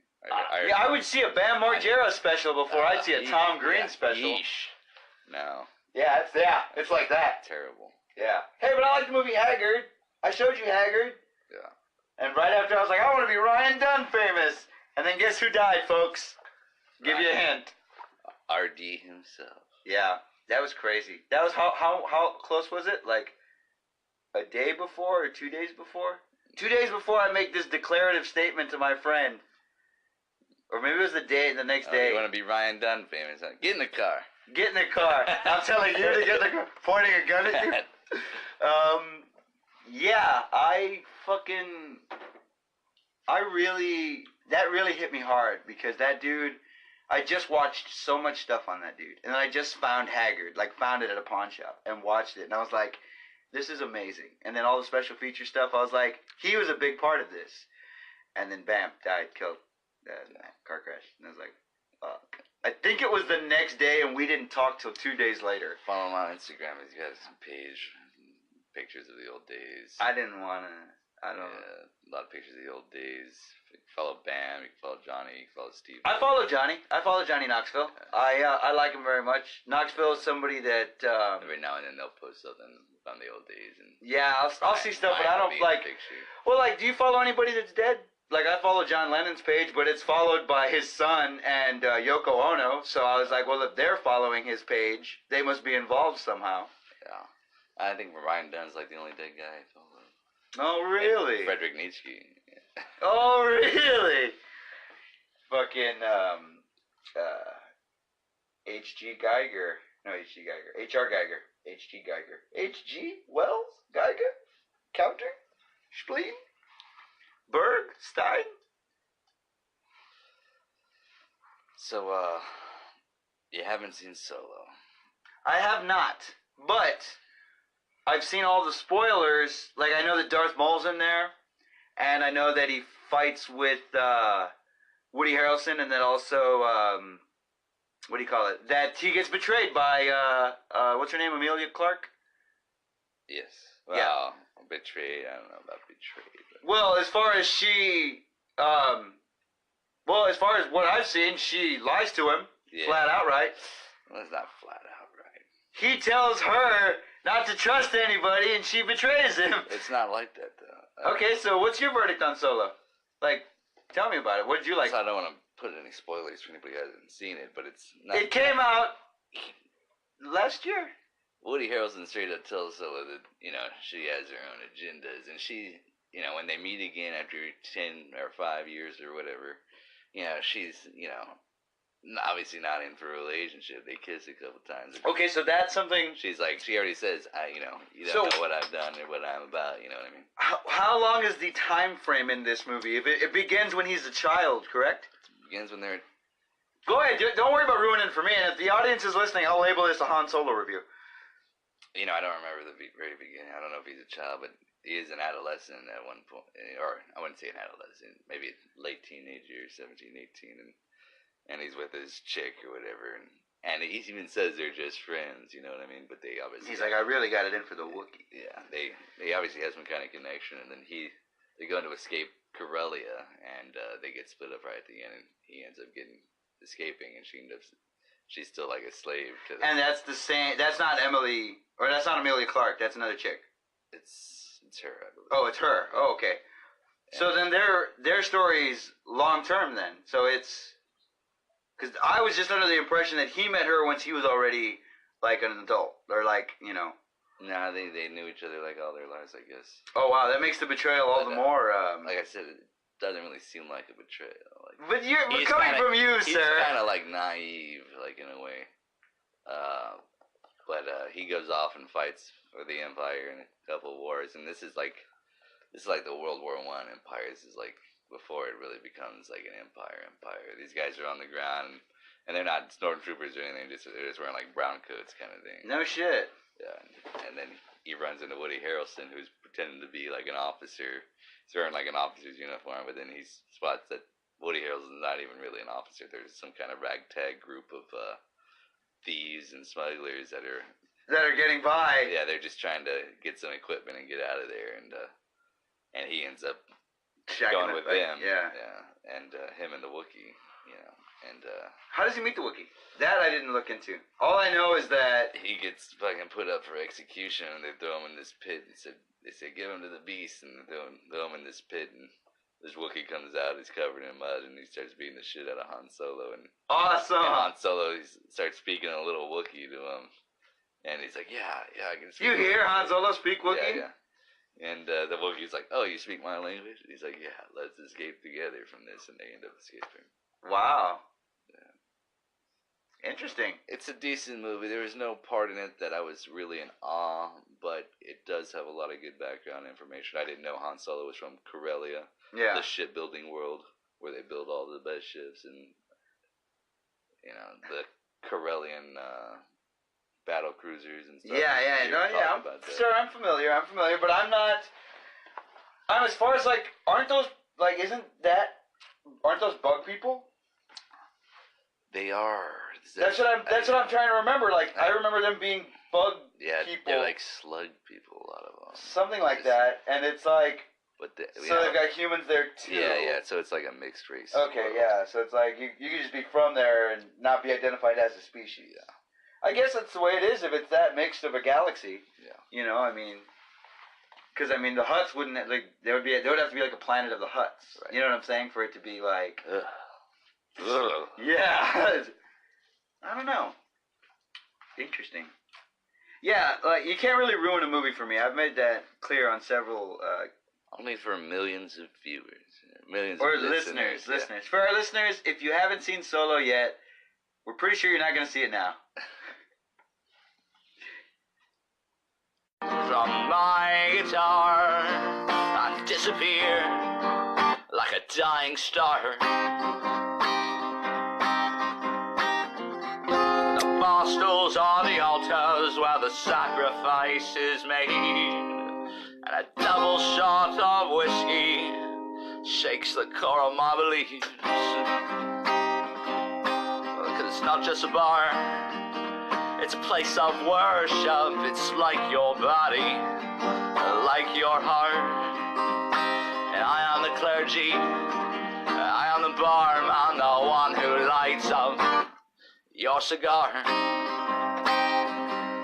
I would see a Bam Margera special before I'd see a Tom Green special. Yeesh. No. Yeah, it's like that. Terrible. Yeah. Hey, but I like the movie Haggard. I showed you Haggard. Yeah. And right after I was like, I want to be Ryan Dunn famous. And then guess who died, folks? Give you a hint. R.D. himself. Yeah, that was crazy. That was how close was it? Like a day before or 2 days before? 2 days before I make this declarative statement to my friend. Or maybe it was the next day. You want to be Ryan Dunn famous? Huh? Get in the car. Get in the car. I'm telling you to get in the car. Pointing a gun at you. Yeah, that really hit me hard because that dude, I just watched so much stuff on that dude. And then I just found Haggard, found it at a pawn shop and watched it. And I was like, this is amazing. And then all the special feature stuff, I was like, he was a big part of this. And then bam, died, killed, car crash. And I was like, fuck. I think it was the next day and we didn't talk till 2 days later. Follow him on Instagram. He's got some page. Pictures of the old days. I didn't want to. I don't. A lot of pictures of the old days. You can follow Bam. You can follow Johnny. You can follow Steve. I follow Johnny Knoxville. I like him very much. Knoxville is somebody that. Every now and then they'll post something on the old days. And yeah, I'll see stuff, but I don't like. Well, do you follow anybody that's dead? I follow John Lennon's page, but it's followed by his son and Yoko Ono. So I was like, well, if they're following his page, they must be involved somehow. Yeah. I think Ryan Dunn's the only dead guy I follow. Oh, really? And Frederick Nietzsche. Oh, really? fucking H.G. Geiger. No, H.G. Geiger. H.R. Geiger. H.G. Geiger. H.G. Wells? Geiger? Counter? Spleen? Berg? Stein? So, you haven't seen Solo. I have not, but I've seen all the spoilers. Like, I know that Darth Maul's in there, and I know that he fights with Woody Harrelson, and then also, what do you call it? That he gets betrayed by, what's her name, Emilia Clarke? Yes. Well, Yeah. Betrayed. I don't know about betrayed. But... Well, as far as she, as far as what I've seen, she lies to him, flat out, right? Well, it's not flat out right. He tells her not to trust anybody, and she betrays him. It's not like that, though. Okay, so what's your verdict on Solo? Like, tell me about it. What did you like? So I don't want to put any spoilers for anybody who hasn't seen it, but it's not... It came out last year. Woody Harrelson straight up tells Solo that, you know, she has her own agendas, and she, you know, when they meet again after 10 or 5 years or whatever, you know, she's, you know, obviously not in for a relationship. They kiss a couple times. Okay, so that's something... She's like, she already says, you know, you don't know what I've done or what I'm about, you know what I mean? How long is the time frame in this movie? If it begins when he's a child, correct? It begins when they're... Go ahead, don't worry about ruining it for me, and if the audience is listening, I'll label this a Han Solo review. You know, I don't remember the very beginning. I don't know if he's a child, but he is an adolescent at one point. Or, I wouldn't say an adolescent. Maybe a late teenager, 17, 18. And he's with his chick or whatever. And he even says they're just friends, you know what I mean? But they obviously... He's like, I really got it in for the Wookiee. Yeah, they obviously have some kind of connection. And then they go to escape Corellia. And they get split up right at the end. And he ends up escaping. And she's still like a slave to them. And that's the same... That's not Emily... Or that's not Emilia Clarke. That's another chick. It's her, I believe. Oh, it's her. Oh, okay. Yeah. So then their story's long term then. So it's... Because I was just under the impression that he met her once he was already like an adult. Or like, you know... Nah, they knew each other like all their lives, I guess. Oh, wow. That makes the betrayal all the more... like I said, it doesn't really seem like a betrayal. Like, but coming from you, he's sir... He's kind of like naive, like in a way. But he goes off and fights for the Empire in a couple wars, and this is like the World War I Empire. This is like before it really becomes like an empire. These guys are on the ground, and they're not stormtroopers or anything. They're just wearing like brown coats, kind of thing. No shit. Yeah, and then he runs into Woody Harrelson, who's pretending to be like an officer. He's wearing like an officer's uniform, but then he spots that Woody Harrelson's not even really an officer. There's some kind of ragtag group of thieves and smugglers that are getting by. Yeah, they're just trying to get some equipment and get out of there, and he ends up going with them. Yeah. And him and the Wookiee, you know. And how does he meet the Wookiee? That I didn't look into. All I know is that he gets fucking put up for execution, and they throw him in this pit. And they say give him to the beast, and they throw him in this pit, and this Wookiee comes out, he's covered in mud, and he starts beating the shit out of Han Solo. And awesome! And Han Solo starts speaking a little Wookiee to him. And he's like, yeah, I can speak. You hear Han Solo speak Wookiee? Yeah. And the Wookiee's like, oh, you speak my language? And he's like, yeah, let's escape together from this. And they end up escaping. Wow. Yeah. Interesting. It's a decent movie. There was no part in it that I was really in awe, but it does have a lot of good background information. I didn't know Han Solo was from Corellia. Yeah. The shipbuilding world where they build all the best ships, and you know, the Corellian battle cruisers and stuff. Sir, I'm familiar, but I'm not. I'm as far as like, aren't those bug people? They are. That's what I'm trying to remember. Like, I remember them being bug people. They're like slug people, a lot of them. Something like that, and it's like. They've got humans there too. Yeah. So it's like a mixed race. Okay, yeah. So it's like you could just be from there and not be identified as a species. Yeah. I guess that's the way it is if it's that mixed of a galaxy. Yeah. You know, I mean, because I mean the Hutts wouldn't like there would have to be like a planet of the Hutts. Right. You know what I'm saying? For it to be like. Yeah. I don't know. Interesting. Yeah, like you can't really ruin a movie for me. I've made that clear on several Only for millions of viewers. Millions Or of listeners. listeners. For our listeners, if you haven't seen Solo yet, we're pretty sure you're not going to see it now. From my guitar, I disappear like a dying star. The bar stools are the altars where the sacrifice is made, and a double shot of whiskey shakes the core of my beliefs. Because it's not just a bar, it's a place of worship. It's like your body, like your heart. And I am the clergy, I am the barman, the one who lights up your cigar.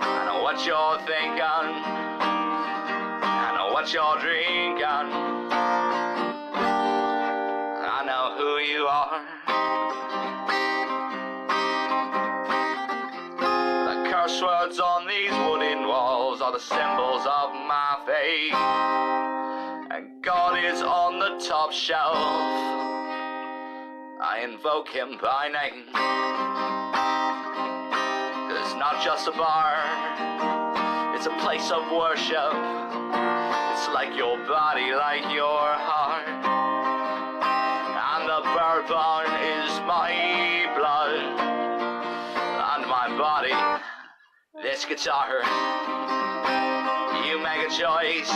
I know what you're thinking, I know what you're drinking, I know who you are. The curse words on these wooden walls are the symbols of my faith, and God is on the top shelf. I invoke him by name. 'Cause it's not just a bar, it's a place of worship. It's like your body, like your heart. And the bourbon is my blood, and my body, this guitar. You make a choice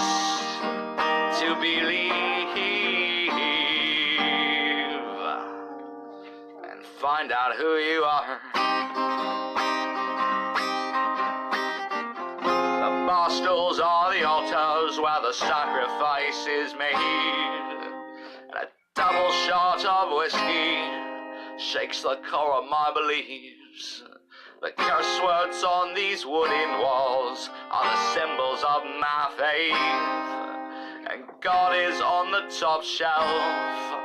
to believe and find out who you are. The bar stools are the altars where the sacrifice is made, and a double shot of whiskey shakes the core of my beliefs. The curse words on these wooden walls are the symbols of my faith, and God is on the top shelf.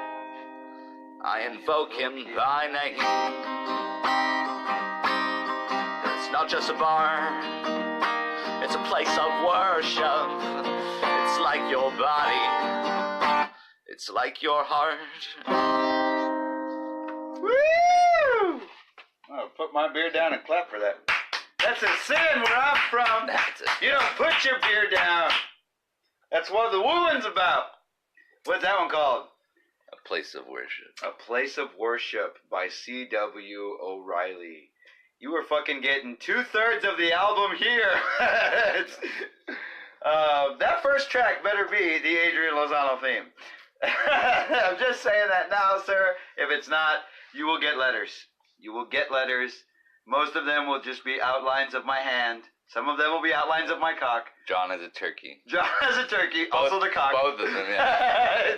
I invoke him by name. It's not just a bar, it's a place of worship. It's like your body, it's like your heart. Woo! I'll put my beer down and clap for that. That's a sin where I'm from. You don't put your beer down. That's what the wooing's about. What's that one called? A place of worship. A Place of Worship by C.W. O'Reilly. You were fucking getting 2/3 of the album here. That first track better be the Adrian Lozano theme. I'm just saying that now, sir. If it's not, you will get letters. You will get letters. Most of them will just be outlines of my hand. Some of them will be outlines of my cock. John is a turkey. John is a turkey. Also the cock. Both of them, yeah.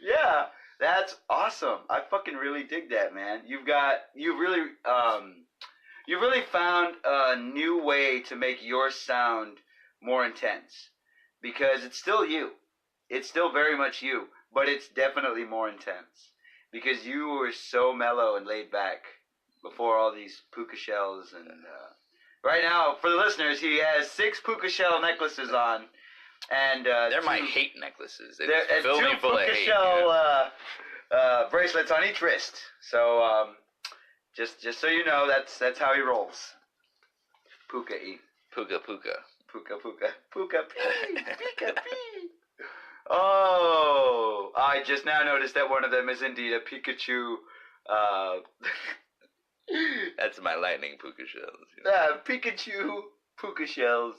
Yeah, that's awesome. I fucking really dig that, man. You've really found a new way to make your sound more intense, because it's still you. It's still very much you, but it's definitely more intense because you were so mellow and laid back before all these puka shells. And right now, for the listeners, he has 6 puka shell necklaces on. And they're my hate necklaces. They fill me 2 full of puka hate. shell bracelets on each wrist. So just so you know, that's how he rolls. Puka-y. Puka puka. Puka puka. Puka-pee. Pika-pee. Oh, I just now noticed that one of them is indeed a Pikachu. That's my lightning puka shells. You know? Pikachu puka shells.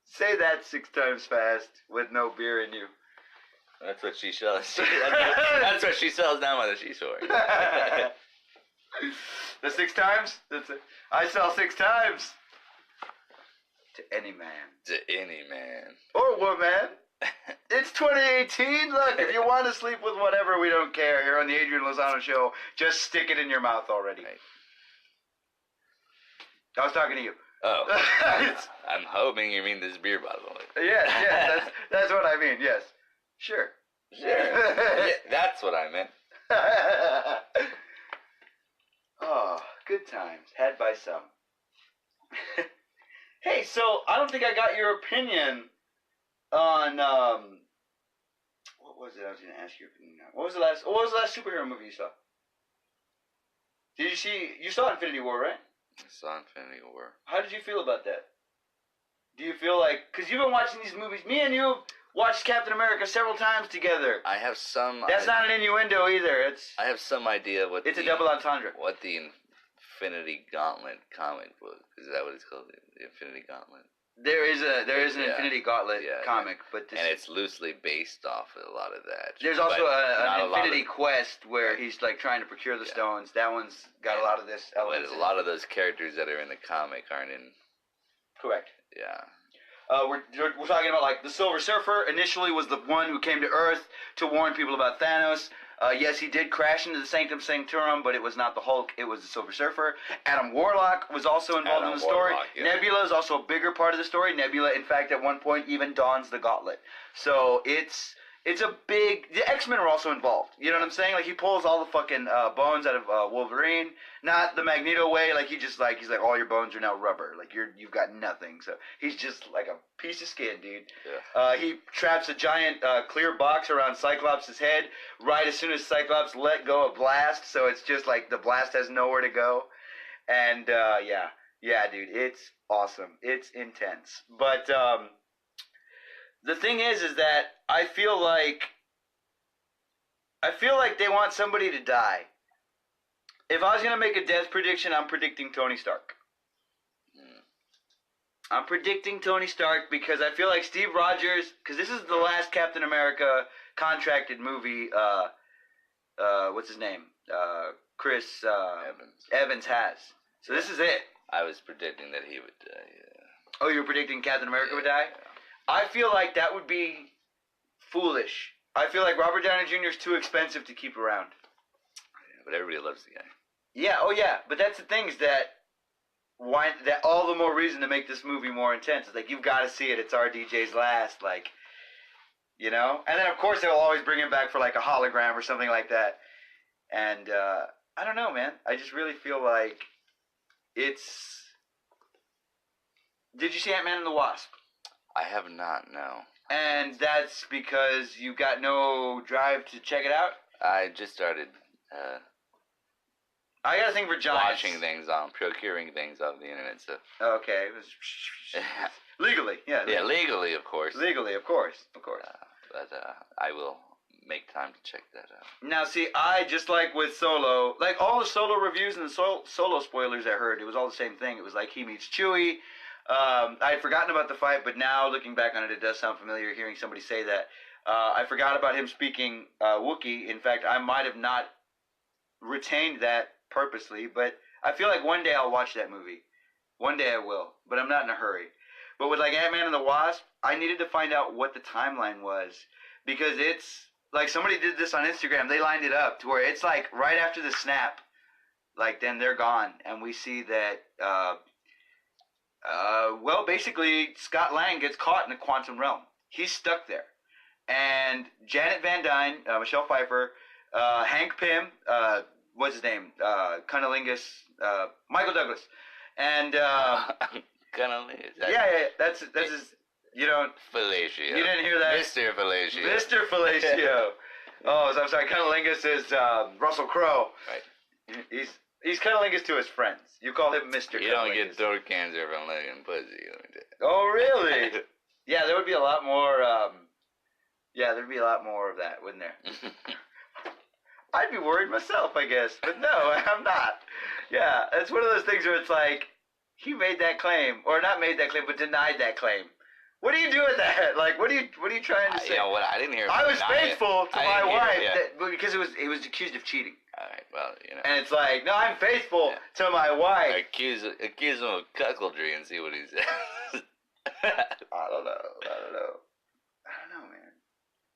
Say that 6 times fast with no beer in you. That's what she sells. That's what she sells now on the seashore. The 6 times? I sell 6 times. To any man. To any man. Or woman. It's 2018. Look, if you want to sleep with whatever, we don't care. Here on the Adrian Lozano Show, just stick it in your mouth already. Right. I was talking to you. Oh. I'm hoping you mean this beer bottle. Yes, that's what I mean, yes. Sure. Yeah, that's what I meant. Oh, good times. Had by some. Hey, so I don't think I got your opinion on what was it? I was going to ask you. What was the last superhero movie you saw? Did you see? You saw Infinity War, right? I saw Infinity War. How did you feel about that? Do you feel like, because you've been watching these movies, me and you watched Captain America several times together. I have some. That's not an innuendo either. I have some idea what. It's a double entendre. What the Infinity Gauntlet comic was? Is that what it's called? The Infinity Gauntlet. There is an Infinity Gauntlet comic, but and it's loosely based off of a lot of that. There's also an Infinity Quest where he's like trying to procure the stones. That one's got a lot of this elements. But a lot of those characters that are in the comic aren't in. Correct. Yeah. We're talking about like the Silver Surfer. Initially, was the one who came to Earth to warn people about Thanos. Yes, he did crash into the Sanctum Sanctorum, but it was not the Hulk. It was the Silver Surfer. Adam Warlock was also involved in the story. Nebula is also a bigger part of the story. Nebula, in fact, at one point even dons the gauntlet. So it's a big. The X-Men are also involved. You know what I'm saying? Like he pulls all the fucking bones out of Wolverine, not the Magneto way. Like he's like all your bones are now rubber. Like you've got nothing. So he's just like a piece of skin, dude. Yeah. He traps a giant clear box around Cyclops' head right as soon as Cyclops let go of Blast. So it's just like the Blast has nowhere to go. And yeah, dude, it's awesome. It's intense. But the thing is that I feel like they want somebody to die. If I was going to make a death prediction, I'm predicting Tony Stark. I'm predicting Tony Stark because I feel like Steve Rogers, because this is the last Captain America contracted movie, what's his name? Chris Evans has. So this is it. I was predicting that he would die. Oh, you were predicting Captain America would die? I feel like that would be foolish. I feel like Robert Downey Jr. is too expensive to keep around. Yeah, but everybody loves the guy. Yeah, oh yeah, but that's the thing is that all the more reason to make this movie more intense. It's like, you've got to see it. It's RDJ's last, like, you know? And then, of course, they'll always bring him back for, like, a hologram or something like that. And, I don't know, man. I just really feel like it's... Did you see Ant-Man and the Wasp? I have not, no. And that's because you got no drive to check it out? I just started I got a thing for giants. Procuring things off the internet, so. Okay. Legally, yeah. Yeah, legally, of course. Legally, of course. But I will make time to check that out. Now, see, I, just like with Solo, like all the Solo reviews and the Solo spoilers I heard, it was all the same thing. It was like he meets Chewie. I had forgotten about the fight, but now looking back on it, it does sound familiar hearing somebody say that. I forgot about him speaking Wookiee. In fact, I might have not retained that purposely, but I feel like one day I'll watch that movie. One day I will, but I'm not in a hurry. But with like Ant-Man and the Wasp, I needed to find out what the timeline was, because it's like somebody did this on Instagram. They lined it up to where it's like right after the snap, like then they're gone, and we see that well, basically Scott Lang gets caught in the quantum realm. He's stuck there, and Janet Van Dyne, Michelle Pfeiffer, Hank Pym, what's his name, Cunnilingus, Michael Douglas, and Cunnilingus. yeah, that's his. You don't. Fellatio. You didn't hear that? Mr. Fellatio. Mr. Fellatio. Oh, so I'm sorry. Cunnilingus is Russell Crowe. Right. He's Cunnilingus to his friends. You call him Mr. You don't get throat cancer from licking pussy. Oh, really? Yeah, there would be a lot more. Yeah, there'd be a lot more of that, wouldn't there? I'd be worried myself, I guess, but no, I'm not. Yeah, it's one of those things where it's like he made that claim, or not made that claim, but denied that claim. What do you do with that? Like, what are you trying to say? You know what? I didn't hear. I was faithful to my wife because he was accused of cheating. All right, well, you know. And it's like, no, I'm faithful to my wife. Accuse him of cuckoldry and see what he says. I don't know, man.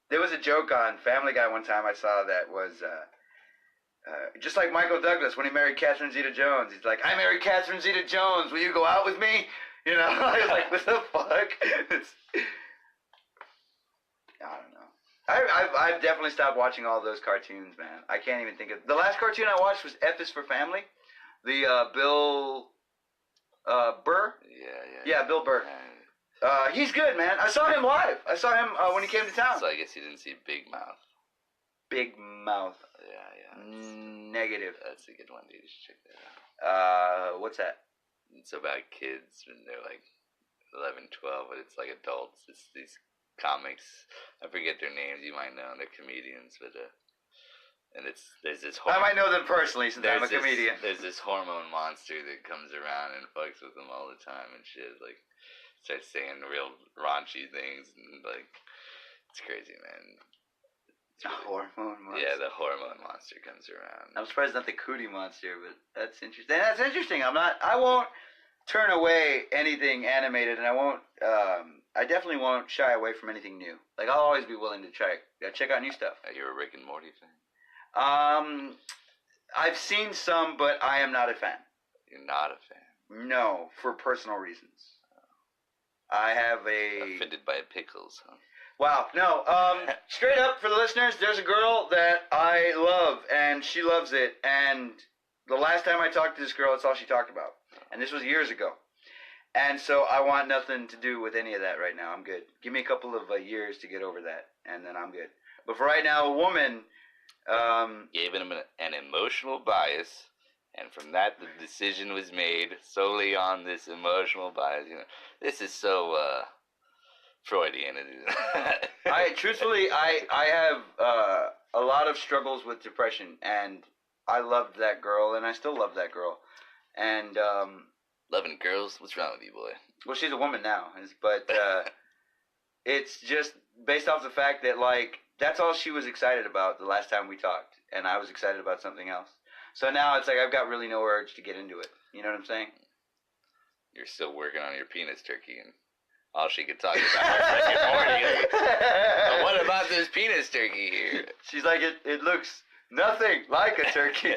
There was a joke on Family Guy one time I saw that was just like Michael Douglas when he married Catherine Zeta-Jones. He's like, I married Catherine Zeta-Jones. Will you go out with me? You know, I was like, what the fuck? I don't know. I've definitely stopped watching all those cartoons, man. I can't even think of... The last cartoon I watched was F is for Family. The Bill Burr? Yeah. Yeah, Bill Burr. He's good, man. I saw him live. I saw him when he came to town. So I guess you didn't see Big Mouth. Big Mouth. Yeah. Negative. That's a good one, dude. You should check that out. What's that? It's about kids when they're like 11, 12, but it's like adults. It's these comics. I forget their names. You might know them. They're comedians, but and there's this. I might know them personally since I'm a comedian. There's this hormone monster that comes around and fucks with them all the time and shit. Like starts saying real raunchy things and like it's crazy, man. The hormone monster. Yeah, the hormone monster comes around. I'm surprised not the cootie monster, but that's interesting. That's interesting. I won't turn away anything animated, and I definitely won't shy away from anything new. Like, I'll always be willing to check out new stuff. Are you a Rick and Morty fan? I've seen some, but I am not a fan. You're not a fan? No, for personal reasons. I have offended by pickles, huh? Wow, no, straight up for the listeners, there's a girl that I love, and she loves it, and the last time I talked to this girl, that's all she talked about, and this was years ago, and so I want nothing to do with any of that right now. I'm good. Give me a couple of years to get over that, and then I'm good. But for right now, a woman, gave him an emotional bias, and from that, the decision was made solely on this emotional bias. You know, this is so, Freudian. Truthfully, I have a lot of struggles with depression, and I loved that girl, and I still love that girl, and loving girls. What's wrong with you, boy? Well, she's a woman now, but it's just based off the fact that like that's all she was excited about the last time we talked, and I was excited about something else. So now it's like I've got really no urge to get into it. You know what I'm saying? You're still working on your penis turkey, and all she could talk about was Rick and Morty. But what about this penis turkey here? She's like, it looks nothing like a turkey.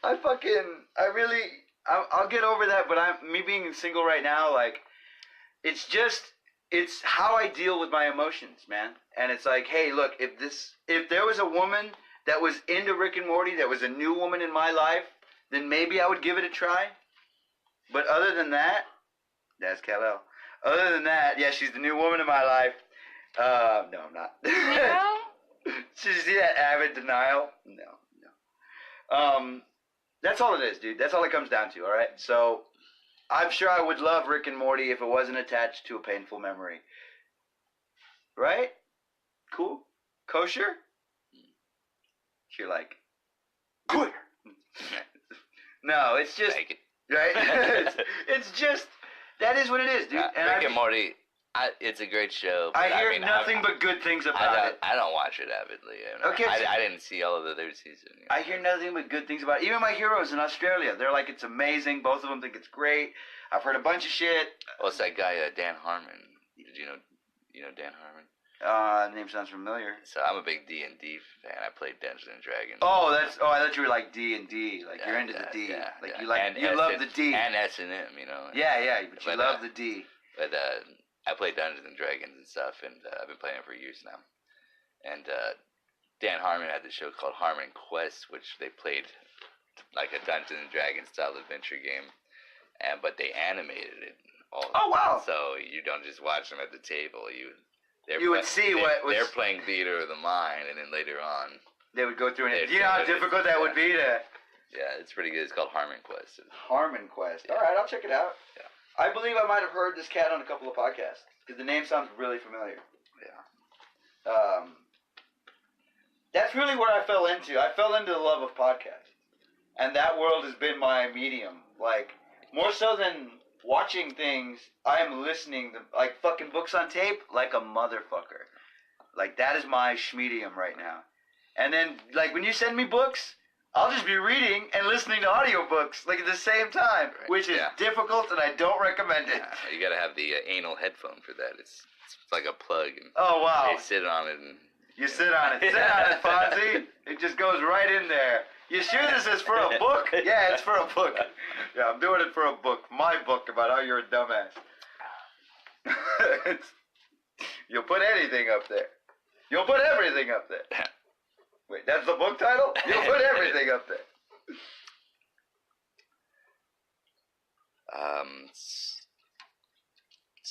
I'll get over that, but me being single right now, like, it's how I deal with my emotions, man. And it's like, hey, look, if there was a woman that was into Rick and Morty, that was a new woman in my life, then maybe I would give it a try. But other than that, that's Kal-El. Other than that, yeah, she's the new woman in my life. No, I'm not. No? Did you see that avid denial? No. That's all it is, dude. That's all it comes down to, all right? So, I'm sure I would love Rick and Morty if it wasn't attached to a painful memory. Right? Cool? Kosher? You're like, good. No, it's just, Thank you. right? it's just, that is what it is, dude. Rick and Morty, it's a great show. I hear nothing but good things about it. I don't watch it avidly. Okay, I didn't see all of the third season. You know? I hear nothing but good things about it. Even my heroes in Australia, they're like, it's amazing. Both of them think it's great. I've heard a bunch of shit. Oh, it's that guy, Dan Harmon. Did you know Dan Harmon? Name sounds familiar. So I'm a big D&D fan. I played Dungeons and Dragons. Oh, I thought you were like D&D. Like, you're into the D. Yeah, like, yeah. you love the D. And S&M, you know. Yeah, but you love the D. But I play Dungeons and Dragons and stuff, and I've been playing it for years now. And Dan Harmon had this show called Harmon Quest, which they played like a Dungeons and Dragons style adventure game, but they animated it. Oh wow! So you don't just watch them at the table. They're playing theater of the mind, and then later on they would go through it. Do you know how difficult that would be to? Yeah, it's pretty good. It's called Harmon Quest. Harmon Quest. Yeah. All right, I'll check it out. Yeah. I believe I might have heard this cat on a couple of podcasts because the name sounds really familiar. Yeah. That's really where I fell into. I fell into the love of podcasts, and that world has been my medium. Like, more so than watching things, I am listening to, like, fucking books on tape like a motherfucker. Like, that is my schmedium right now. And then, like, when you send me books, I'll just be reading and listening to audiobooks, like, at the same time, which is difficult, and I don't recommend it. Yeah, you gotta have the anal headphone for that. It's like a plug. And oh, wow. You sit on it and... You sit on it. Sit on it, Fonzie. It just goes right in there. You sure this is for a book? Yeah, it's for a book. Yeah, I'm doing it for a book. My book about how you're a dumbass. You'll put anything up there. You'll put everything up there. Wait, that's the book title? You'll put everything up there.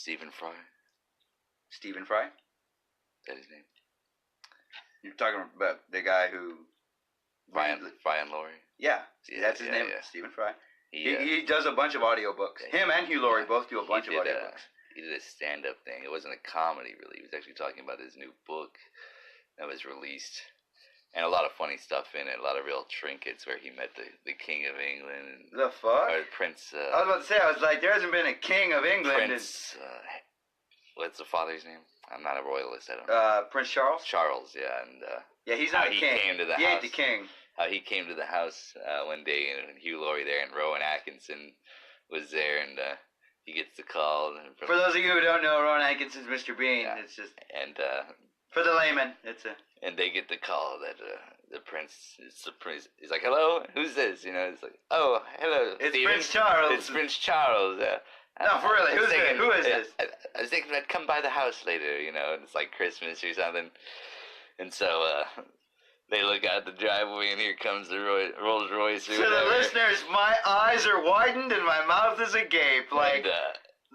Stephen Fry. Stephen Fry? Is that his name? You're talking about the guy who... Fry and Laurie. Yeah, that's his name, yeah. Stephen Fry. He He does a bunch of audiobooks. Him and Hugh Laurie both do a bunch of did, audiobooks. He did a stand-up thing. It wasn't a comedy, really. He was actually talking about his new book that was released. And a lot of funny stuff in it. A lot of real trinkets where he met the King of England. And, The fuck? or Prince... I was about to say, I was like, there hasn't been a King of England. Prince... what's the father's name? I'm not a royalist. I don't know. Prince Charles? Charles, yeah. And Yeah, he's not a king. Came to the he house. ain't the king. How he came to the house one day, and Hugh Laurie there, and Rowan Atkinson was there, and he gets the call. For those of you who don't know, Rowan Atkinson's Mr. Bean. Yeah. It's just... And... for the layman, it's a... And they get the call that the prince is the prince. He's like, "Hello, who's this?" You know, it's like, "Oh, hello, It's Stephen. Prince Charles. It's Prince Charles." No, for really, who's this? Who is this? I was thinking I'd come by the house later. You know, and it's like Christmas or something. And so they look out the driveway, and here comes the Rolls Royce. Or To the listeners, my eyes are widened and my mouth is agape. Like, And,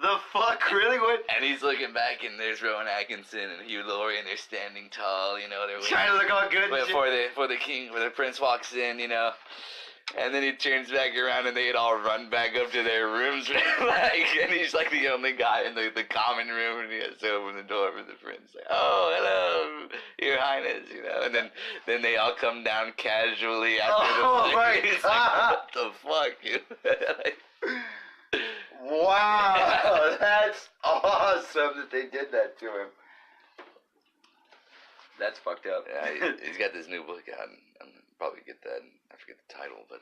the fuck, really? What? and he's looking back, and there's Rowan Atkinson and Hugh Laurie, and they're standing tall. You know, they're Trying to look all good. and shit. before the prince walks in, you know, and then he turns back around and they had all run back up to their rooms, like, and he's like the only guy in the common room, and he has to open the door for the prince, like, "Oh, hello, Your Highness," you know, and then they all come down casually after Oh the my He's God. like, "What the fuck?" You like, Wow, that's awesome that they did that to him. That's fucked up. yeah, he's got this new book out, and I'm probably get that. I forget the title, but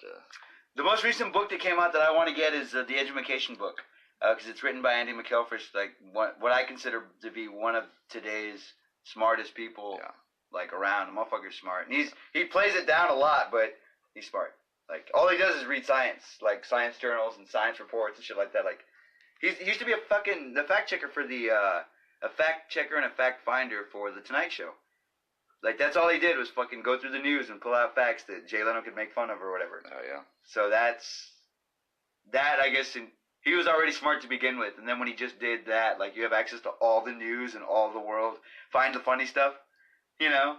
The most recent book that came out that I want to get is the Edumacation book, because it's written by Andy McElfresh, like what I consider to be one of today's smartest people, yeah. like around. The motherfucker's smart, and he plays it down a lot, but he's smart. Like all he does is read science, like science journals and science reports and shit like that. Like he used to be the fact checker for a fact checker and a fact finder for the Tonight Show. Like, that's all he did was fucking go through the news and pull out facts that Jay Leno could make fun of or whatever. Oh, yeah. So that, I guess, he was already smart to begin with. And then when he just did that, like, you have access to all the news and all the world. Find the funny stuff, you know?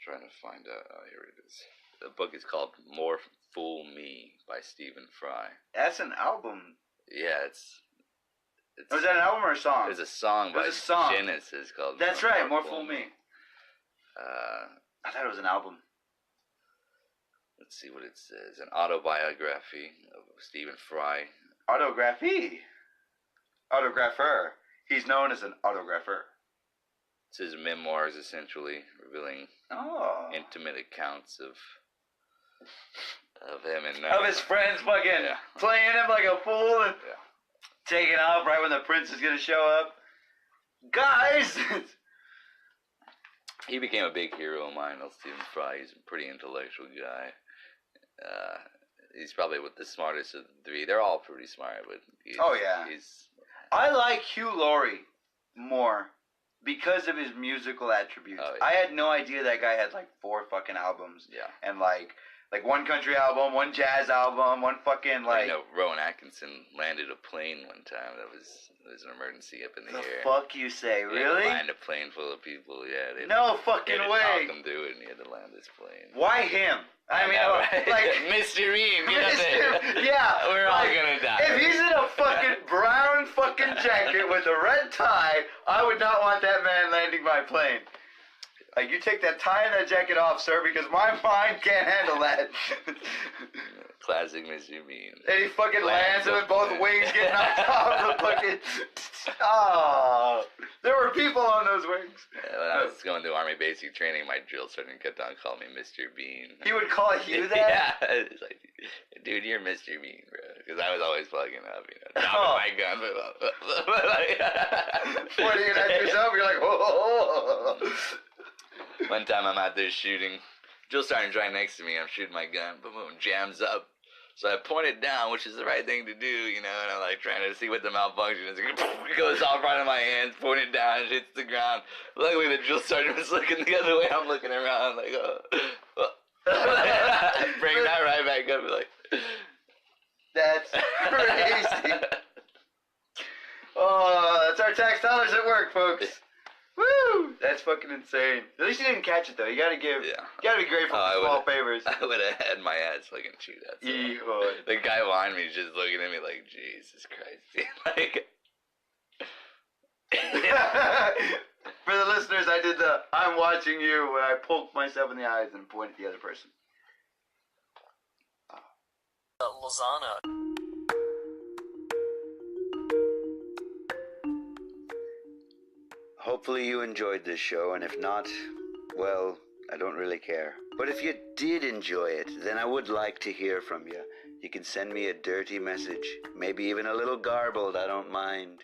Trying to find out. Oh, here it is. The book is called More Fool Me by Stephen Fry. That's an album. Yeah, it's Was that an album or a song? there's a song by There's a song. Genesis called That's right, More Fool Me. I thought it was an album. Let's see what it says. An autobiography of Stephen Fry. Autography. Autographer. He's known as an autographer. It's his memoirs, essentially, revealing Oh. intimate accounts of him and Of his friends fucking playing him like a fool and Yeah. taking off right when the prince is going to show up. Guys! He became a big hero of mine, Stephen Fry. He's a pretty intellectual guy. He's probably the smartest of the three. They're all pretty smart, but he's I like Hugh Laurie more because of his musical attributes. Oh, yeah. I had no idea that guy had like 4 fucking albums. Yeah. And like one country album, one jazz album, one fucking like... I know Rowan Atkinson landed a plane one time. There was an emergency up in the air. fuck you say, He really? had to land a plane full of people, yeah. No fucking they had to way. talk him through it, and he had to land this plane. Why him? I mean, know, right? like... Mr. Bean, get up there. Yeah. We're all like, gonna die. If he's in a fucking brown fucking jacket with a red tie, I would not want that man landing my plane. Like, you take that tie and that jacket off, sir, because my mind can't handle that. Classic Mr. Bean. And he fucking lands him and both plane. wings get knocked off the fucking... Oh, there were people on those wings. Yeah, when I was going through Army basic training, my drill sergeant kept on calling me Mr. Bean. He would call you that? Yeah. It's like, dude, you're Mr. Bean, bro. Because I was always plugging up, dropping my gun. Pointing it at yourself, you're like, oh. One time I'm out there shooting. Drill sergeant's right next to me. I'm shooting my gun. Boom, boom, jams up. So I point it down, which is the right thing to do, and I'm like trying to see what the malfunction is. It goes off right in my hands, point it down, hits the ground. Luckily the drill sergeant was looking the other way. I'm looking around like, bring that right back up. Like, That's crazy. tax dollars at work, folks. Woo! That's fucking insane. At least you didn't catch it though. You gotta be grateful for small favors. I would have had my ass fucking chewed out. So the guy behind me is just looking at me like, Jesus Christ. Like, for the listeners, I did the I'm watching you when I poked myself in the eyes and pointed at the other person. Lozano. Hopefully you enjoyed this show, and if not, well, I don't really care. But if you did enjoy it, then I would like to hear from you. You can send me a dirty message, maybe even a little garbled, I don't mind,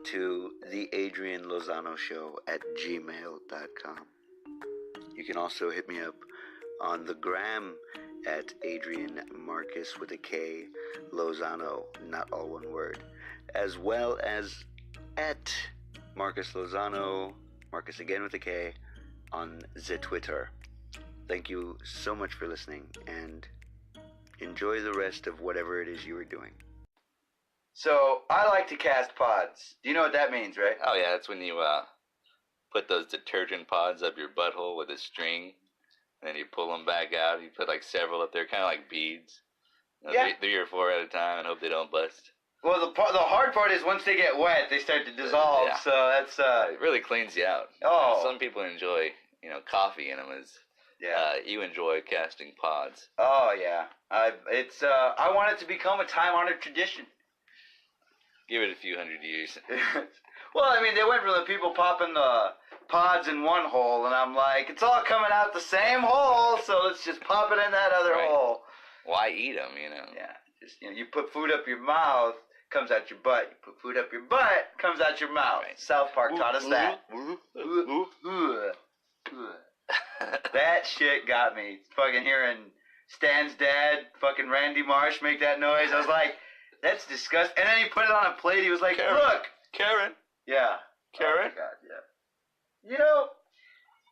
to the Adrian Lozano Show at gmail.com. You can also hit me up on the gram at Adrian Marcus with a K, Lozano, not all one word, as well as at Marcus Lozano, Marcus again with a K, on the Twitter. Thank you so much for listening, and enjoy the rest of whatever it is you are doing. So, I like to cast pods. Do you know what that means, right? Oh yeah, that's when you put those detergent pods up your butthole with a string, and then you pull them back out. You put like several up there, kind of like beads. You know, 3 or 4 at a time, and hope they don't bust. Well, the hard part is once they get wet, they start to dissolve. Yeah. So that's it really cleans you out. Oh, some people enjoy, coffee in them. You enjoy casting pods. Oh yeah, I want it to become a time-honored tradition. Give it a few hundred years. Well, I mean, they went from the people popping the pods in one hole, and I'm like, it's all coming out the same hole, so let's just pop it in that other hole. Why eat them, Yeah, just you put food up your mouth, comes out your butt. You put food up your butt, comes out your mouth. Right. South Park taught us that. That shit got me. Fucking hearing Stan's dad, fucking Randy Marsh make that noise. I was like, that's disgusting. And then he put it on a plate. He was like, Karen. Look. Karen. Yeah. Karen. Oh my God, yeah.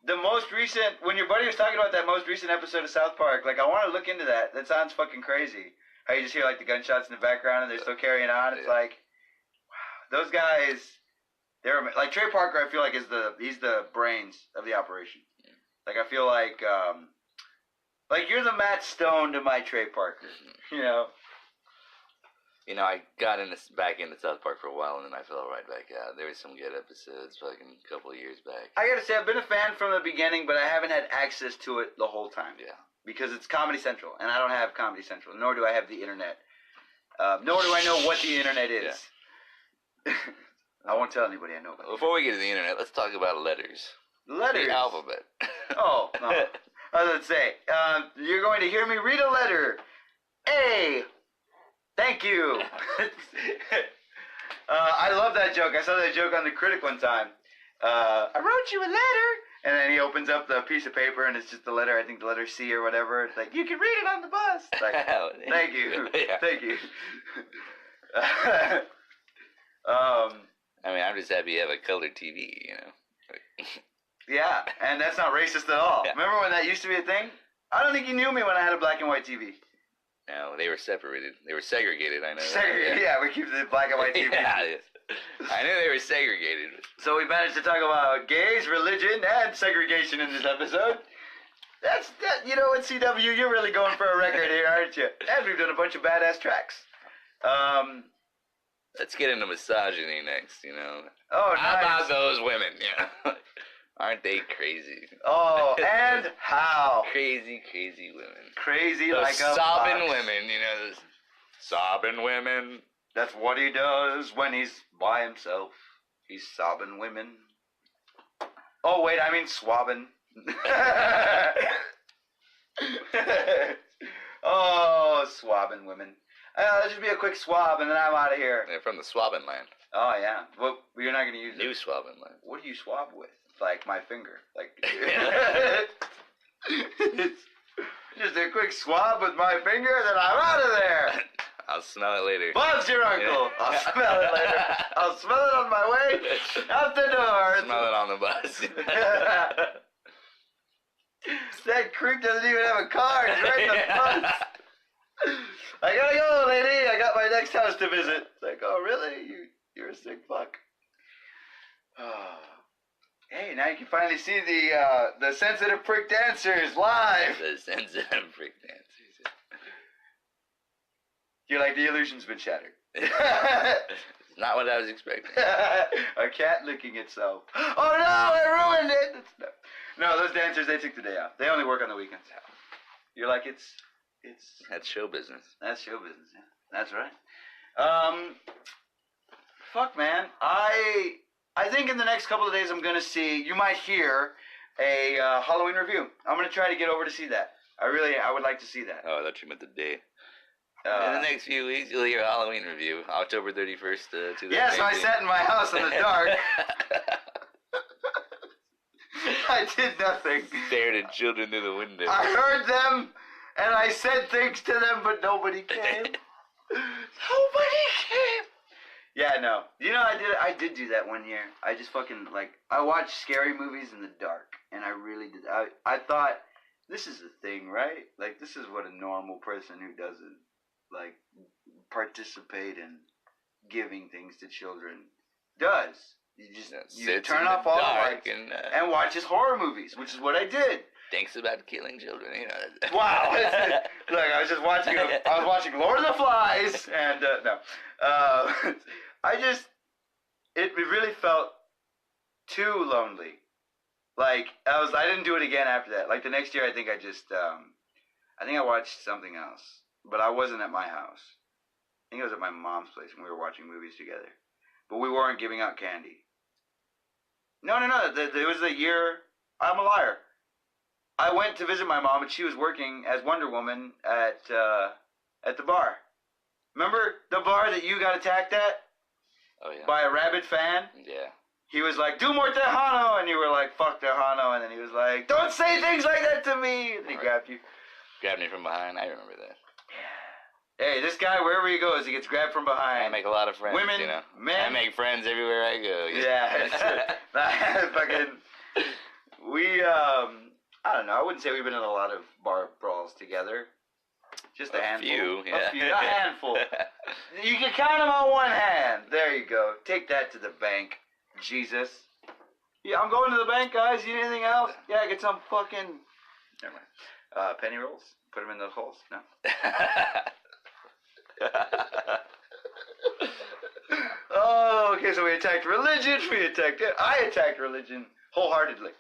The most recent, when your buddy was talking about that most recent episode of South Park, like, I want to look into that. That sounds fucking crazy. How you just hear, like, the gunshots in the background and they're still carrying on. It's like, wow, those guys, they're, like, Trey Parker, I feel like, he's the brains of the operation. Like, I feel like you're the Matt Stone to my Trey Parker, I got back into South Park for a while, and then I fell right back out. There were some good episodes, fucking a couple of years back. I gotta say, I've been a fan from the beginning, but I haven't had access to it the whole time. Yeah. Because it's Comedy Central, and I don't have Comedy Central, nor do I have the internet. Nor do I know what the internet is. Yeah. I won't tell anybody I know about it. Before we get to the internet, let's talk about letters. Letters? The alphabet. Oh, no. I was going to say, you're going to hear me read a letter. A. Thank you. I love that joke. I saw that joke on The Critic one time. I wrote you a letter. And then he opens up the piece of paper, and it's just the letter, I think the letter C or whatever. It's like, you can read it on the bus. It's like, thank you. Yeah. Thank you. I mean, I'm just happy you have a color TV, Yeah, and that's not racist at all. Yeah. Remember when that used to be a thing? I don't think you knew me when I had a black and white TV. No, they were separated. They were segregated, I know. Segregated, yeah, we keep the black and white TV. Yeah, I knew they were segregated. So we managed to talk about gays, religion, and segregation in this episode. That's that. At CW, you're really going for a record here, aren't you? And we've done a bunch of badass tracks. Let's get into misogyny next, Oh, nice. How about those women, Aren't they crazy? Oh, and how? Crazy, crazy women. Crazy those like a sobbing fox. Women, those sobbing women. That's what he does when he's by himself. He's sobbing women. Oh, wait, I mean swabbing. Oh, swabbing women. Let's just be a quick swab, and then I'm out of here. They're from the swabbing land. Oh, yeah. Well, you're not going to use New swabbing land. What do you swab with? Like my finger. Like, it's just a quick swab with my finger, then I'm out of there. I'll smell it later. Bob's your uncle. Yeah. I'll smell it later. I'll smell it on my way out the door. Smell it on the bus. That creep doesn't even have a car. He's right in the bus. I gotta go, lady. I got my next house to visit. It's like, oh, really? You're a sick fuck. Hey, now you can finally see the sensitive prick dancers live. The sensitive prick dancers. You're like, the illusion's been shattered. It's not what I was expecting. A cat licking itself. Oh no, I ruined it. No, those dancers, they took the day off. They only work on the weekends. You're like, it's. That's show business. That's show business. Yeah, that's right. Fuck, man. I think in the next couple of days I'm gonna see. You might hear a Halloween review. I'm gonna try to get over to see that. I would like to see that. Oh, I thought you meant the day. In the next few weeks, you'll hear a Halloween review, October 31st, 2018. Yeah, so I sat in my house in the dark. I did nothing. Stared at children through the window. I heard them, and I said things to them, but nobody came. Nobody came. Yeah, no. You know, I did do that one year. I just fucking, I watched scary movies in the dark, and I really did. I thought, this is a thing, right? Like, this is what a normal person who doesn't, participate in giving things to children does. You just turn off all the lights and watch his horror movies, which is what I did. Thinks about killing children, you know. Wow. Look, I was just watching, Lord of the Flies, and, no. It really felt too lonely. I didn't do it again after that. The next year, I think I watched something else. But I wasn't at my house. I think I was at my mom's place and we were watching movies together. But we weren't giving out candy. No. It was the year. I'm a liar. I went to visit my mom and she was working as Wonder Woman at the bar. Remember the bar that you got attacked at? Oh, yeah. By a rabid fan? Yeah. He was like, "Do more Tejano," and you were like, "Fuck Tejano," and then he was like, "Don't say things like that to me," and he grabbed you. Grabbed me from behind. I remember that. Hey, this guy, wherever he goes, he gets grabbed from behind. I make a lot of friends, Women, you know. men. I make friends everywhere I go. Yeah. I don't know. I wouldn't say we've been in a lot of bar brawls together. Just a handful. Yeah. A handful. You can count them on one hand. There you go. Take that to the bank, Jesus. Yeah, I'm going to the bank, guys. You need anything else? Yeah, get some fucking... Never mind. Penny rolls? Put them in those holes? No. Oh, okay, so we attacked religion, I attacked religion wholeheartedly.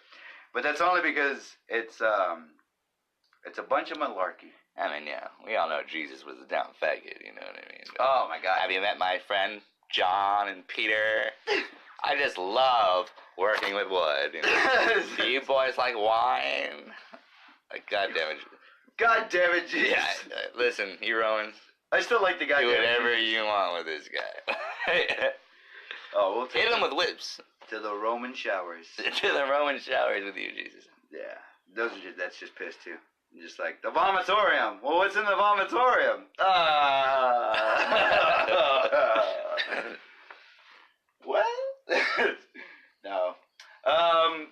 But that's only because it's a bunch of malarkey. I mean, yeah, we all know Jesus was a down faggot, you know what I mean? But oh, my God. Have you met my friend John and Peter? I just love working with wood. You know? Do you boys like wine? God damn it. God damn it, Jesus. Yeah, listen, heroines. I still like the guy. Do whatever you want with this guy. Oh, we'll hit him with whips. To the Roman showers. To the Roman showers with you, Jesus. Yeah, that's just piss too. Just like the vomitorium. Well, what's in the vomitorium? Well, no.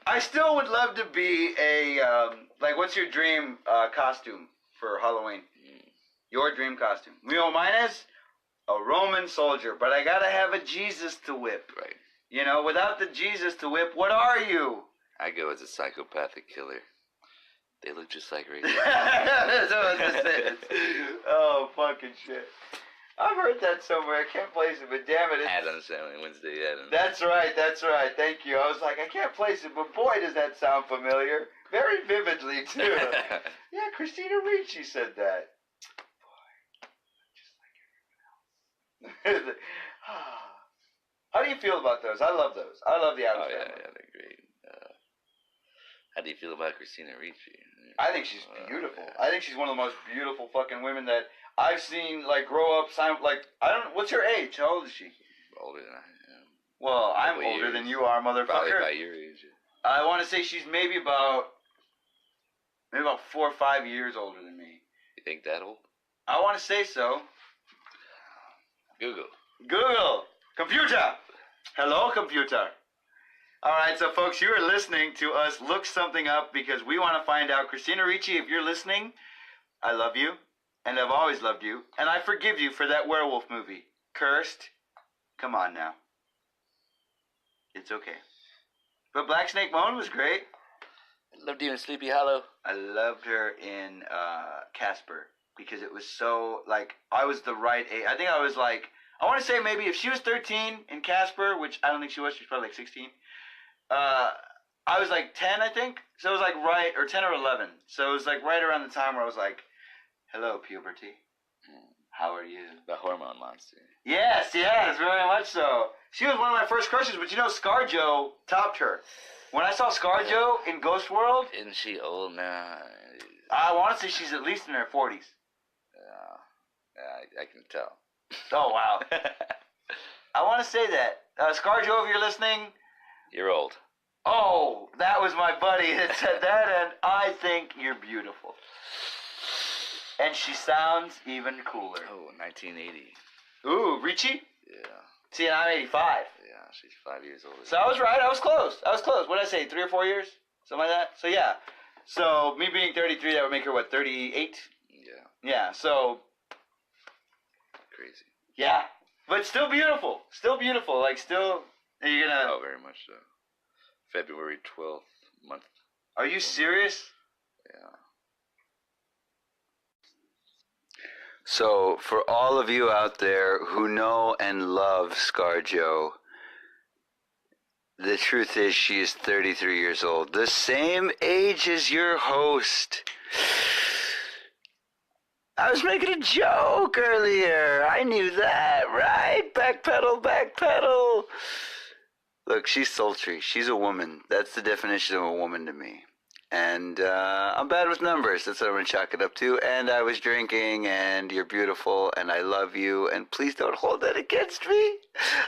I still would love to be a what's your dream costume for Halloween? Your dream costume. You know what mine is? A Roman soldier, but I gotta have a Jesus to whip. Right. You know, without the Jesus to whip, what are you? I go as a psychopathic killer. They look just like Rachel. That's what this is. Oh, fucking shit. I've heard that somewhere. I can't place it, but damn it. Adam's Family, Wednesday Adams. That's right. Thank you. I was like, I can't place it, but boy, does that sound familiar. Very vividly, too. Yeah, Christina Ricci said that. Boy, just like everyone else. How do you feel about those? I love those. I love the Addams Family. Yeah, they're great. How do you feel about Christina Ricci? I think she's beautiful. I think she's one of the most beautiful fucking women that I've seen, grow up. What's her age? How old is she? Older than I am. Well, I'm older than you are, motherfucker. Probably by your age. I want to say she's maybe about 4 or 5 years older than me. You think that old? I want to say so. Google. Computer. Hello, computer. All right, so folks, you are listening to us look something up because we want to find out. Christina Ricci, if you're listening, I love you, and I've always loved you, and I forgive you for that werewolf movie. Cursed. Come on now. It's okay. But Black Snake Moan was great. I loved you in Sleepy Hollow. I loved her in Casper because it was so, like, I was the right age. I think I was like, I want to say maybe if she was 13 in Casper, which I don't think she was probably like 16. I was like 10, I think. So it was like right, or 10 or 11. So it was like right around the time where I was like, hello, puberty. How are you? The hormone monster. Yes, very much so. She was one of my first crushes, but you know, ScarJo topped her. When I saw ScarJo in Ghost World... Isn't she old now? I want to say she's at least in her 40s. Yeah, I can tell. Oh, wow. I want to say that. ScarJo, if you're listening... You're old. Oh, that was my buddy that said that, and I think you're beautiful. And she sounds even cooler. Oh, 1980. Ooh, Richie? Yeah. See, and I'm 85. Yeah, she's 5 years older. So I was right. I was close. What did I say? 3 or 4 years? Something like that? So, yeah. So, me being 33, that would make her, what, 38? Yeah. Yeah, so... Crazy. Yeah. But still beautiful. Still beautiful. Like, still... Are you gonna... Oh, very much so. February 12th month. Are you serious? Yeah. So, for all of you out there who know and love ScarJo, the truth is she is 33 years old. The same age as your host. I was making a joke earlier. I knew that, right? Backpedal. Look, she's sultry. She's a woman. That's the definition of a woman to me. And I'm bad with numbers. That's what I'm going to chalk it up to. And I was drinking, and you're beautiful, and I love you, and please don't hold that against me.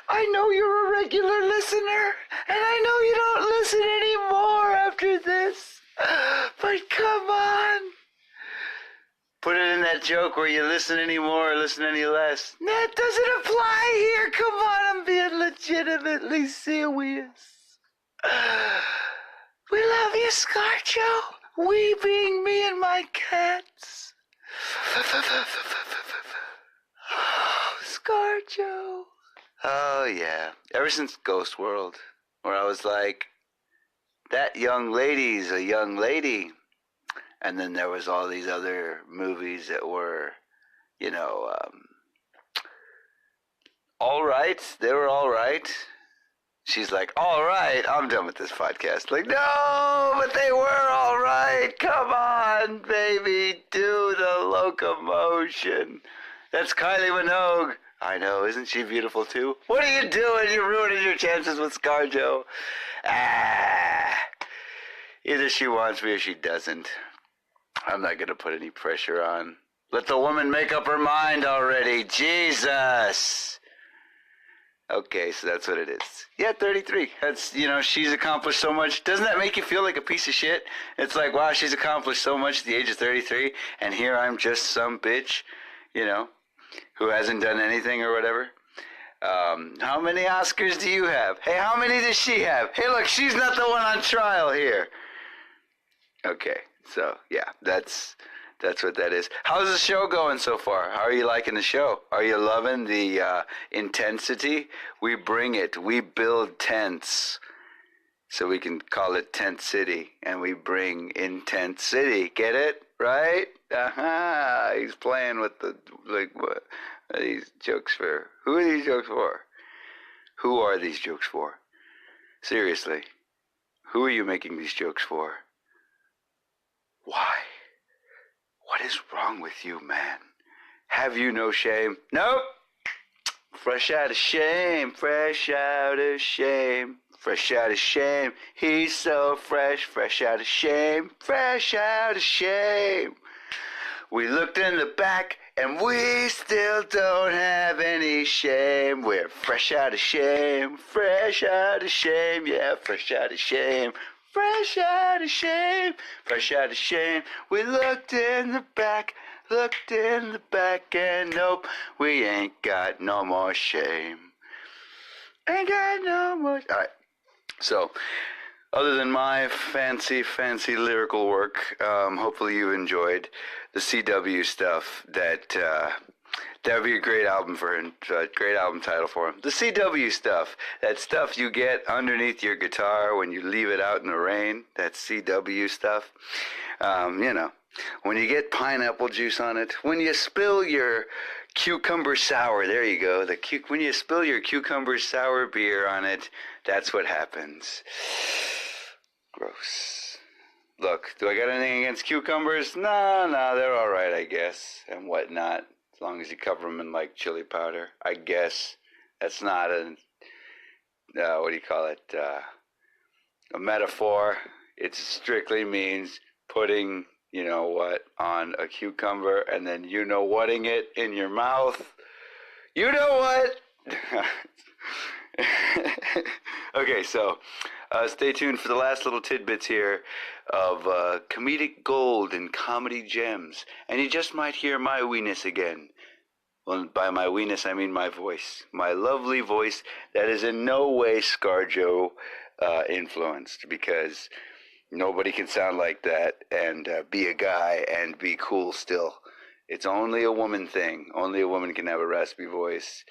I know you're a regular listener, and I know you don't listen anymore after this. But come on. Put it in that joke where you listen any more or listen any less. That doesn't apply here. Come on, I'm being legitimately serious. We love you, ScarJo. We being me and my cats. Oh, ScarJo. Oh, yeah. Ever since Ghost World, where I was like, that young lady's a young lady. And then there was all these other movies that were, you know, all right. They were all right. She's like, all right, I'm done with this podcast. Like, no, but they were all right. Come on, baby, do the locomotion. That's Kylie Minogue. I know, isn't she beautiful too? What are you doing? You're ruining your chances with ScarJo. Either she wants me or she doesn't. I'm not going to put any pressure on. Let the woman make up her mind already. Jesus. Okay, so that's what it is. Yeah, 33. That's, you know, she's accomplished so much. Doesn't that make you feel like a piece of shit? It's like, wow, she's accomplished so much at the age of 33, and here I'm just some bitch, you know, who hasn't done anything or whatever. How many Oscars do you have? Hey, how many does she have? Hey, look, she's not the one on trial here. Okay, so, yeah, that's what that is. How's the show going so far? How are you liking the show? Are you loving the intensity? We bring it. We build tents so we can call it Tent City, and we bring Intense City. Get it? Right? Aha! He's playing with the, like, what are these jokes for? Who are these jokes for? Who are these jokes for? Seriously. Who are you making these jokes for? Why? What is wrong with you, man? Have you no shame? Nope. Fresh out of shame, fresh out of shame, fresh out of shame. He's so fresh, fresh out of shame, fresh out of shame. We looked in the back and we still don't have any shame. We're fresh out of shame, fresh out of shame, yeah, fresh out of shame. Fresh out of shame, fresh out of shame. We looked in the back, and nope, we ain't got no more shame. Ain't got no more. All right. So, other than my fancy lyrical work, hopefully you enjoyed the CW stuff that That would be a great album for him. Great album title for him. The CW stuff. That stuff you get underneath your guitar when you leave it out in the rain. That CW stuff. When you get pineapple juice on it. When you spill your cucumber sour. There you go. When you spill your cucumber sour beer on it, that's what happens. Gross. Look, do I got anything against cucumbers? No, they're all right, I guess, and whatnot. As long as you cover them in, like, chili powder, I guess. That's not a metaphor. It strictly means putting, on a cucumber and then whatting it in your mouth. You know what? Okay, so stay tuned for the last little tidbits here of comedic gold and comedy gems. And you just might hear my weenus again. Well, by my weenus, I mean my voice. My lovely voice that is in no way ScarJo influenced, because nobody can sound like that and be a guy and be cool still. It's only a woman thing. Only a woman can have a raspy voice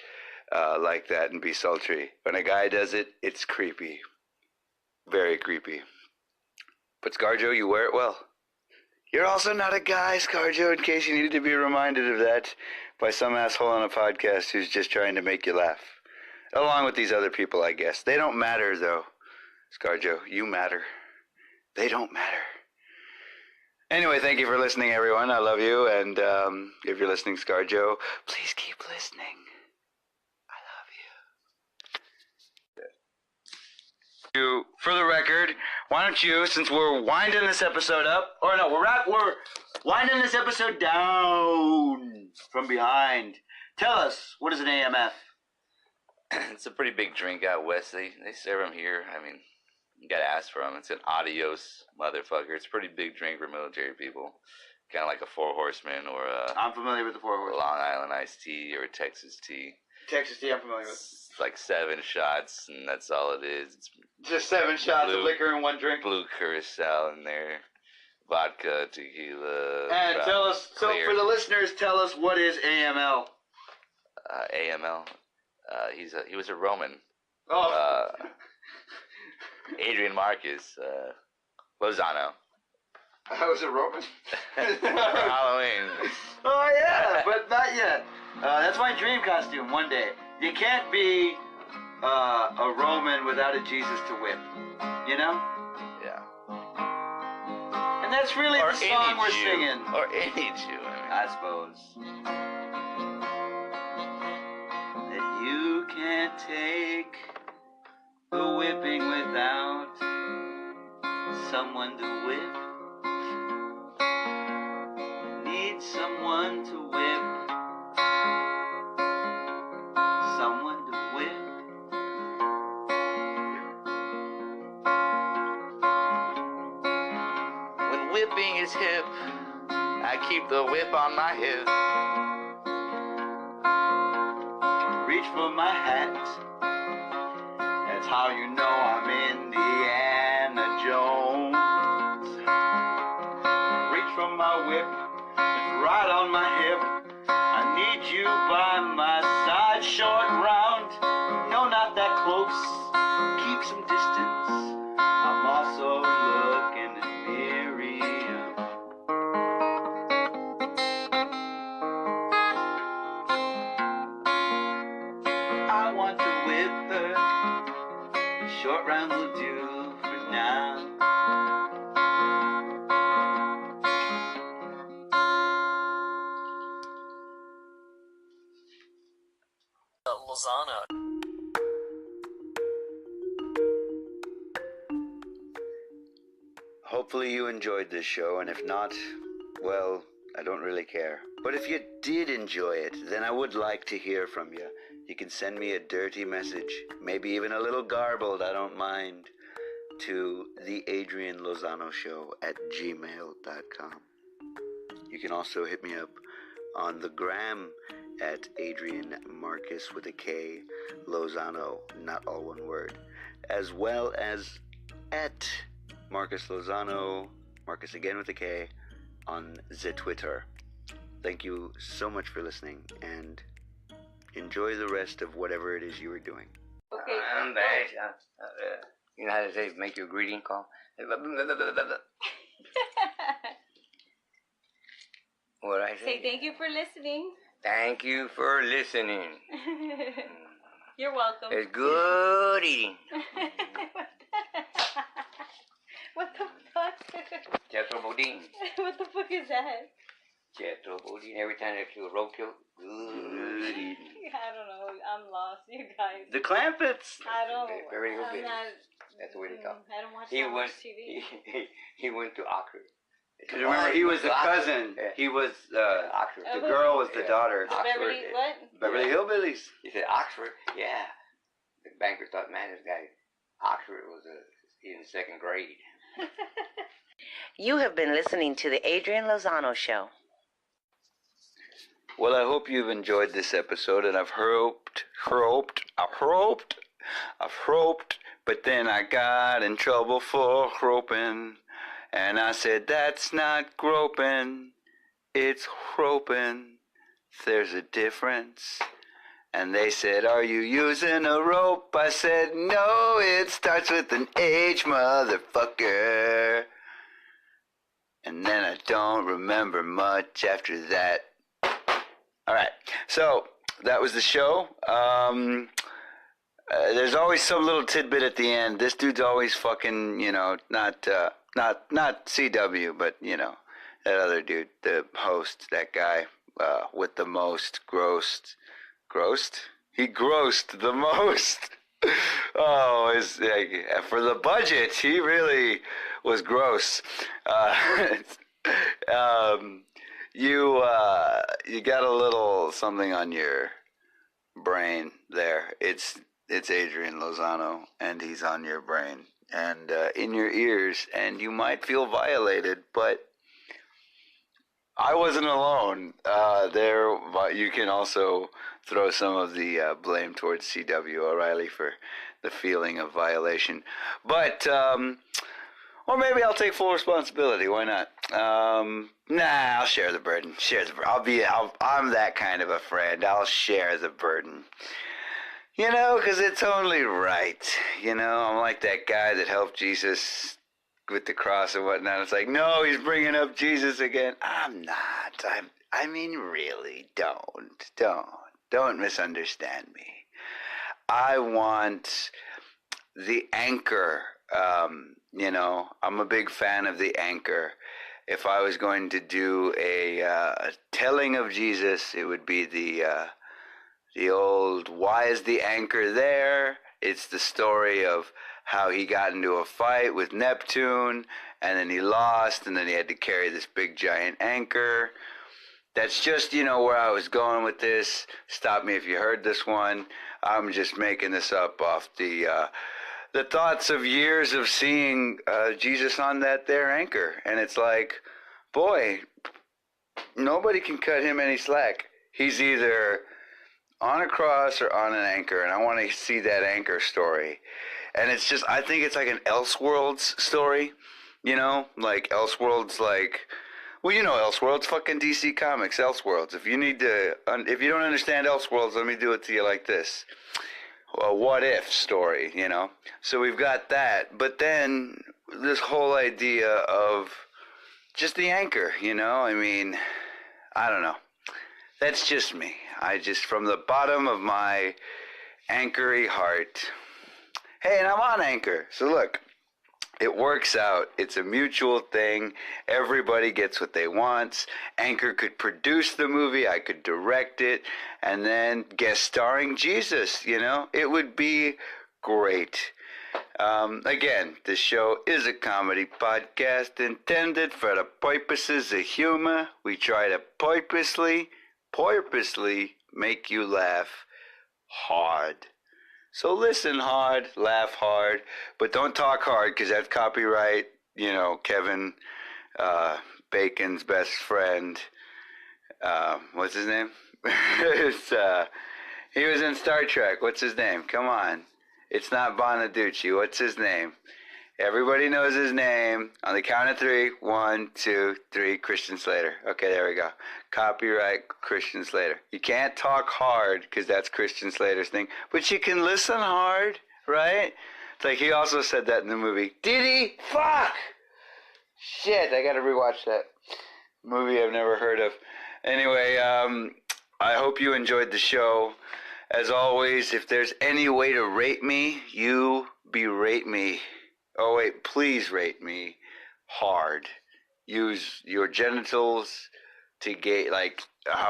like that and be sultry. When a guy does it, it's creepy. Very creepy. But ScarJo, you wear it well. You're also not a guy, ScarJo, in case you needed to be reminded of that by some asshole on a podcast who's just trying to make you laugh. Along with these other people, I guess. They don't matter, though. ScarJo, you matter. They don't matter. Anyway, thank you for listening, everyone. I love you. And if you're listening, ScarJo, please keep listening. For the record, why don't you, since we're winding this episode up, or no, we're winding this episode down from behind. Tell us, what is an AMF? It's a pretty big drink out west. They serve them here. I mean, you gotta ask for them. It's an adios motherfucker. It's a pretty big drink for military people. Kind of like a Four Horsemen or a... I'm familiar with the Four Horsemen. Long Island iced tea or a Texas tea. Texas tea I'm familiar with. It's like 7 shots, and that's all it is. It's just 7 shots of liquor in one drink? Blue curacao in there. Vodka, tequila. And tell us, so for the listeners, tell us, what is AML? AML? He was a Roman. Oh. Adrian Marcus Lozano. I was a Roman? For Halloween. Oh, yeah, but not yet. That's my dream costume one day. You can't be a Roman without a Jesus to whip, you know? Yeah. And that's really or the song we're Jew. singing. Or any Jew, I suppose. That you can't take the whipping without someone to whip. Need someone to whip. Someone to whip. When whipping is hip, I keep the whip on my hip. Reach for my hat. That's how you know I'm Indiana Jones. Reach for my whip. It's right on my hip. I need you by my side, short round. No, not that close. Keep some distance. I'm also looking at Miriam. I want to whip her. Short round will do for now. Lozano. Hopefully you enjoyed this show, and if not, well, I don't really care. But if you did enjoy it, then I would like to hear from you. You can send me a dirty message, maybe even a little garbled, I don't mind, to the Adrian Lozano Show at gmail.com. You can also hit me up on the gram at Adrian Marcus with a K, Lozano, not all one word, as well as at Marcus Lozano, Marcus again with a K, on the Twitter. thank you so much for listening, and enjoy the rest of whatever it is you were doing. Okay. I'm back. You know how to say make your greeting call? What I say? Say thank you for listening. Thank you for listening. You're welcome. It's good eating. What the fuck? Tetrabodine. What the fuck is that? Tetrabodine. Every time they do a roadkill, good eating. I don't know. I'm lost, you guys. The Clampets. I don't. Very good I'm business. not. That's the way to talk. I don't watch He that went. much TV. He went to Oxford. Because remember, he was the cousin. Yeah. He was Oxford. the girl was the daughter. The Beverly what? Beverly Hillbillies. He said Oxford. Yeah. The banker thought, man, this guy Oxford was in second grade. You have been listening to the Adrian Lozano Show. Well, I hope you've enjoyed this episode, and I've hoped, but then I got in trouble for hoping, and I said, that's not groping, it's hoping, there's a difference. And they said, are you using a rope? I said, no, it starts with an H, motherfucker. And then I don't remember much after that. All right, so that was the show. There's always some little tidbit at the end. This dude's always fucking, not CW, but that other dude, the host, that guy with the most grossed. He grossed the most. Oh, it's like, for the budget, he really was gross. You got a little something on your brain there. It's Adrian Lozano, and he's on your brain and in your ears, and you might feel violated, but I wasn't alone. You can also throw some of the blame towards C.W. O'Reilly for the feeling of violation, but or maybe I'll take full responsibility. Why not? I'll share the burden. I'm that kind of a friend. I'll share the burden. Because it's only right. I'm like that guy that helped Jesus with the cross and whatnot. It's like, no, he's bringing up Jesus again. I'm not. I mean, really, don't misunderstand me. I want the anchor. I'm a big fan of the anchor. If I was going to do a telling of Jesus, it would be the old, why is the anchor there? It's the story of how he got into a fight with Neptune, and then he lost, and then he had to carry this big giant anchor. That's just, where I was going with this. Stop me if you heard this one. I'm just making this up off the thoughts of years of seeing Jesus on that there anchor. And it's like, boy, nobody can cut him any slack. He's either on a cross or on an anchor, and I want to see that anchor story. And it's just, I think it's like an Elseworlds story, like Elseworlds, like, well, Elseworlds, fucking DC Comics, Elseworlds. If you don't understand Elseworlds, let me do it to you like this. A what if story, So we've got that, but then this whole idea of just the anchor, I mean, I don't know. That's just me. I just, from the bottom of my anchory heart. Hey, and I'm on Anchor, so look. It works out. It's a mutual thing. Everybody gets what they want. Anchor could produce the movie. I could direct it. And then guest starring Jesus, It would be great. Again, this show is a comedy podcast intended for the purposes of humor. We try to purposely make you laugh hard. So listen hard, laugh hard, but don't talk hard because that's copyright. Kevin Bacon's best friend. What's his name? He was in Star Trek. What's his name? Come on. It's not Bonaducci. What's his name? Everybody knows his name. On the count of three. 1, 2, 3. Christian Slater. Okay, there we go. Copyright Christian Slater. You can't talk hard because that's Christian Slater's thing. But you can listen hard, right? It's like he also said that in the movie. Did he? Fuck! Shit, I gotta rewatch that movie I've never heard of. Anyway, I hope you enjoyed the show. As always, if there's any way to rate me, you berate me. Oh wait, please rate me hard. Use your genitals to get, like,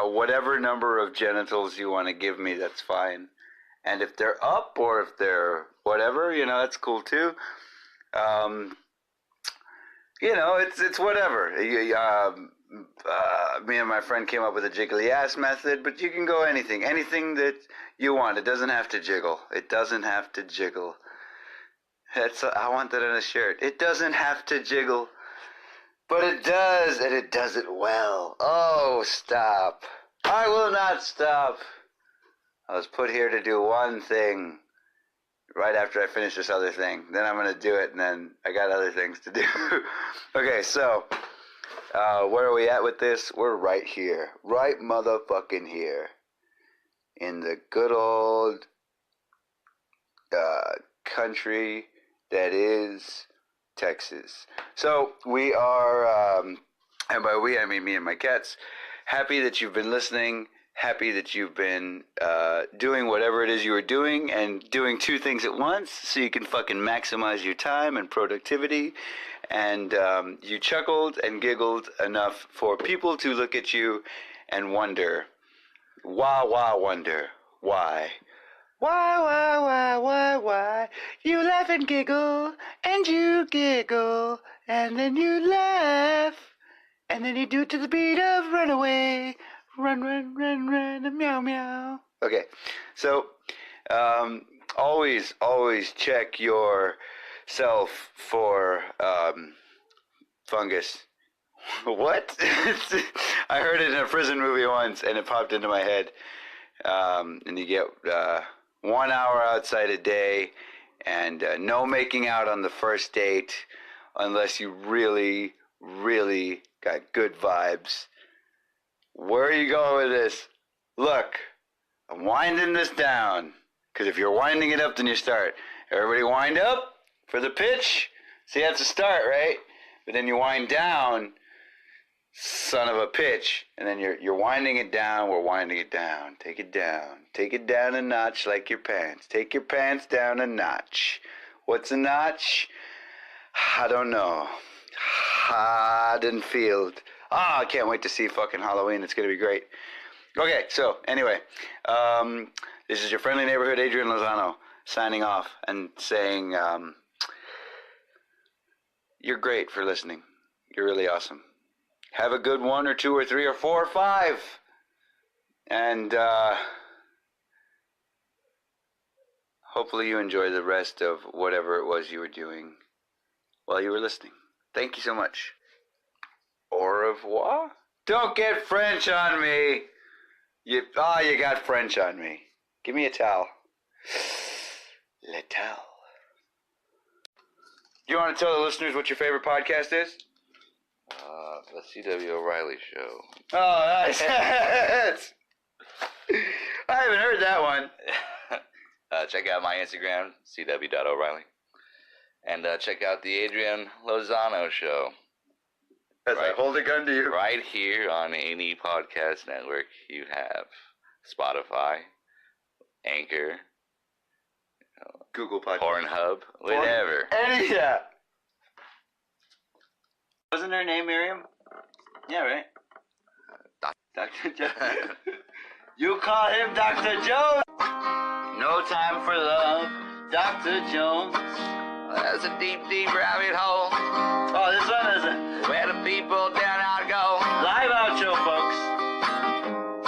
whatever number of genitals you want to give me, that's fine. And if they're up or if they're whatever, that's cool too. It's whatever. Me and my friend came up with a jiggly ass method, but you can go anything that you want. It doesn't have to jiggle. It doesn't have to jiggle. I want that on a shirt. It doesn't have to jiggle, but it does, and it does it well. Oh, stop. I will not stop. I was put here to do one thing right after I finish this other thing. Then I'm going to do it, and then I got other things to do. Okay, so where are we at with this? We're right here. Right motherfucking here. In the good old country that is Texas. So we are, and by we I mean me and my cats, happy that you've been listening. Happy that you've been doing whatever it is you are doing and doing two things at once so you can fucking maximize your time and productivity. And you chuckled and giggled enough for people to look at you and wonder, wonder, why? Why? You laugh and giggle, and you giggle, and then you laugh, and then you do it to the beat of Runaway. Run, meow, meow. Okay, so always check yourself for fungus. What? I heard it in a prison movie once, and it popped into my head. And you get 1 hour outside a day, and no making out on the first date unless you really, really got good vibes. Where are you going with this? Look, I'm winding this down, because if you're winding it up, then you start. Everybody wind up for the pitch. See, that's a start, right? But then you wind down, son of a pitch, and then you're winding it down. We're winding it down. Take it down a notch like your pants. Take your pants down a notch. What's a notch? I don't know. Haddonfield. I can't wait to see fucking Halloween. It's gonna be great. Okay, so anyway, this is your friendly neighborhood Adrian Lozano signing off and saying you're great for listening. You're really awesome. Have a good 1 or 2 or 3 or 4 or 5. And hopefully you enjoy the rest of whatever it was you were doing while you were listening. Thank you so much. Au revoir? Don't get French on me. You got French on me. Give me a towel. Le towel. You want to tell the listeners what your favorite podcast is? The C.W. O'Reilly Show. Oh, nice. I haven't heard that one. Check out my Instagram, cw.o'reilly. And check out the Adrian Lozano Show. As I hold a gun to you. Right here on any podcast network you have. Spotify, Anchor, Google Podcast, Pornhub, whatever. Yeah. Wasn't her name Miriam? Yeah, right? Dr. Jones. You call him Dr. Jones. No time for love, Dr. Jones. That's a deep, deep rabbit hole. Oh, this one isn't. Where the people dare not go. Live outro, folks.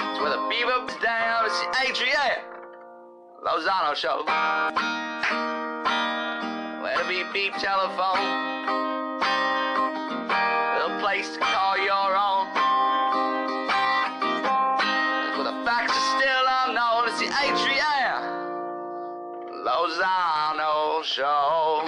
It's where the people's down. It's the Adrian Lozano Show. Where the beep, beep telephone. A place to call your own. It's where the facts are still unknown. It's the Adrian Lozano Show.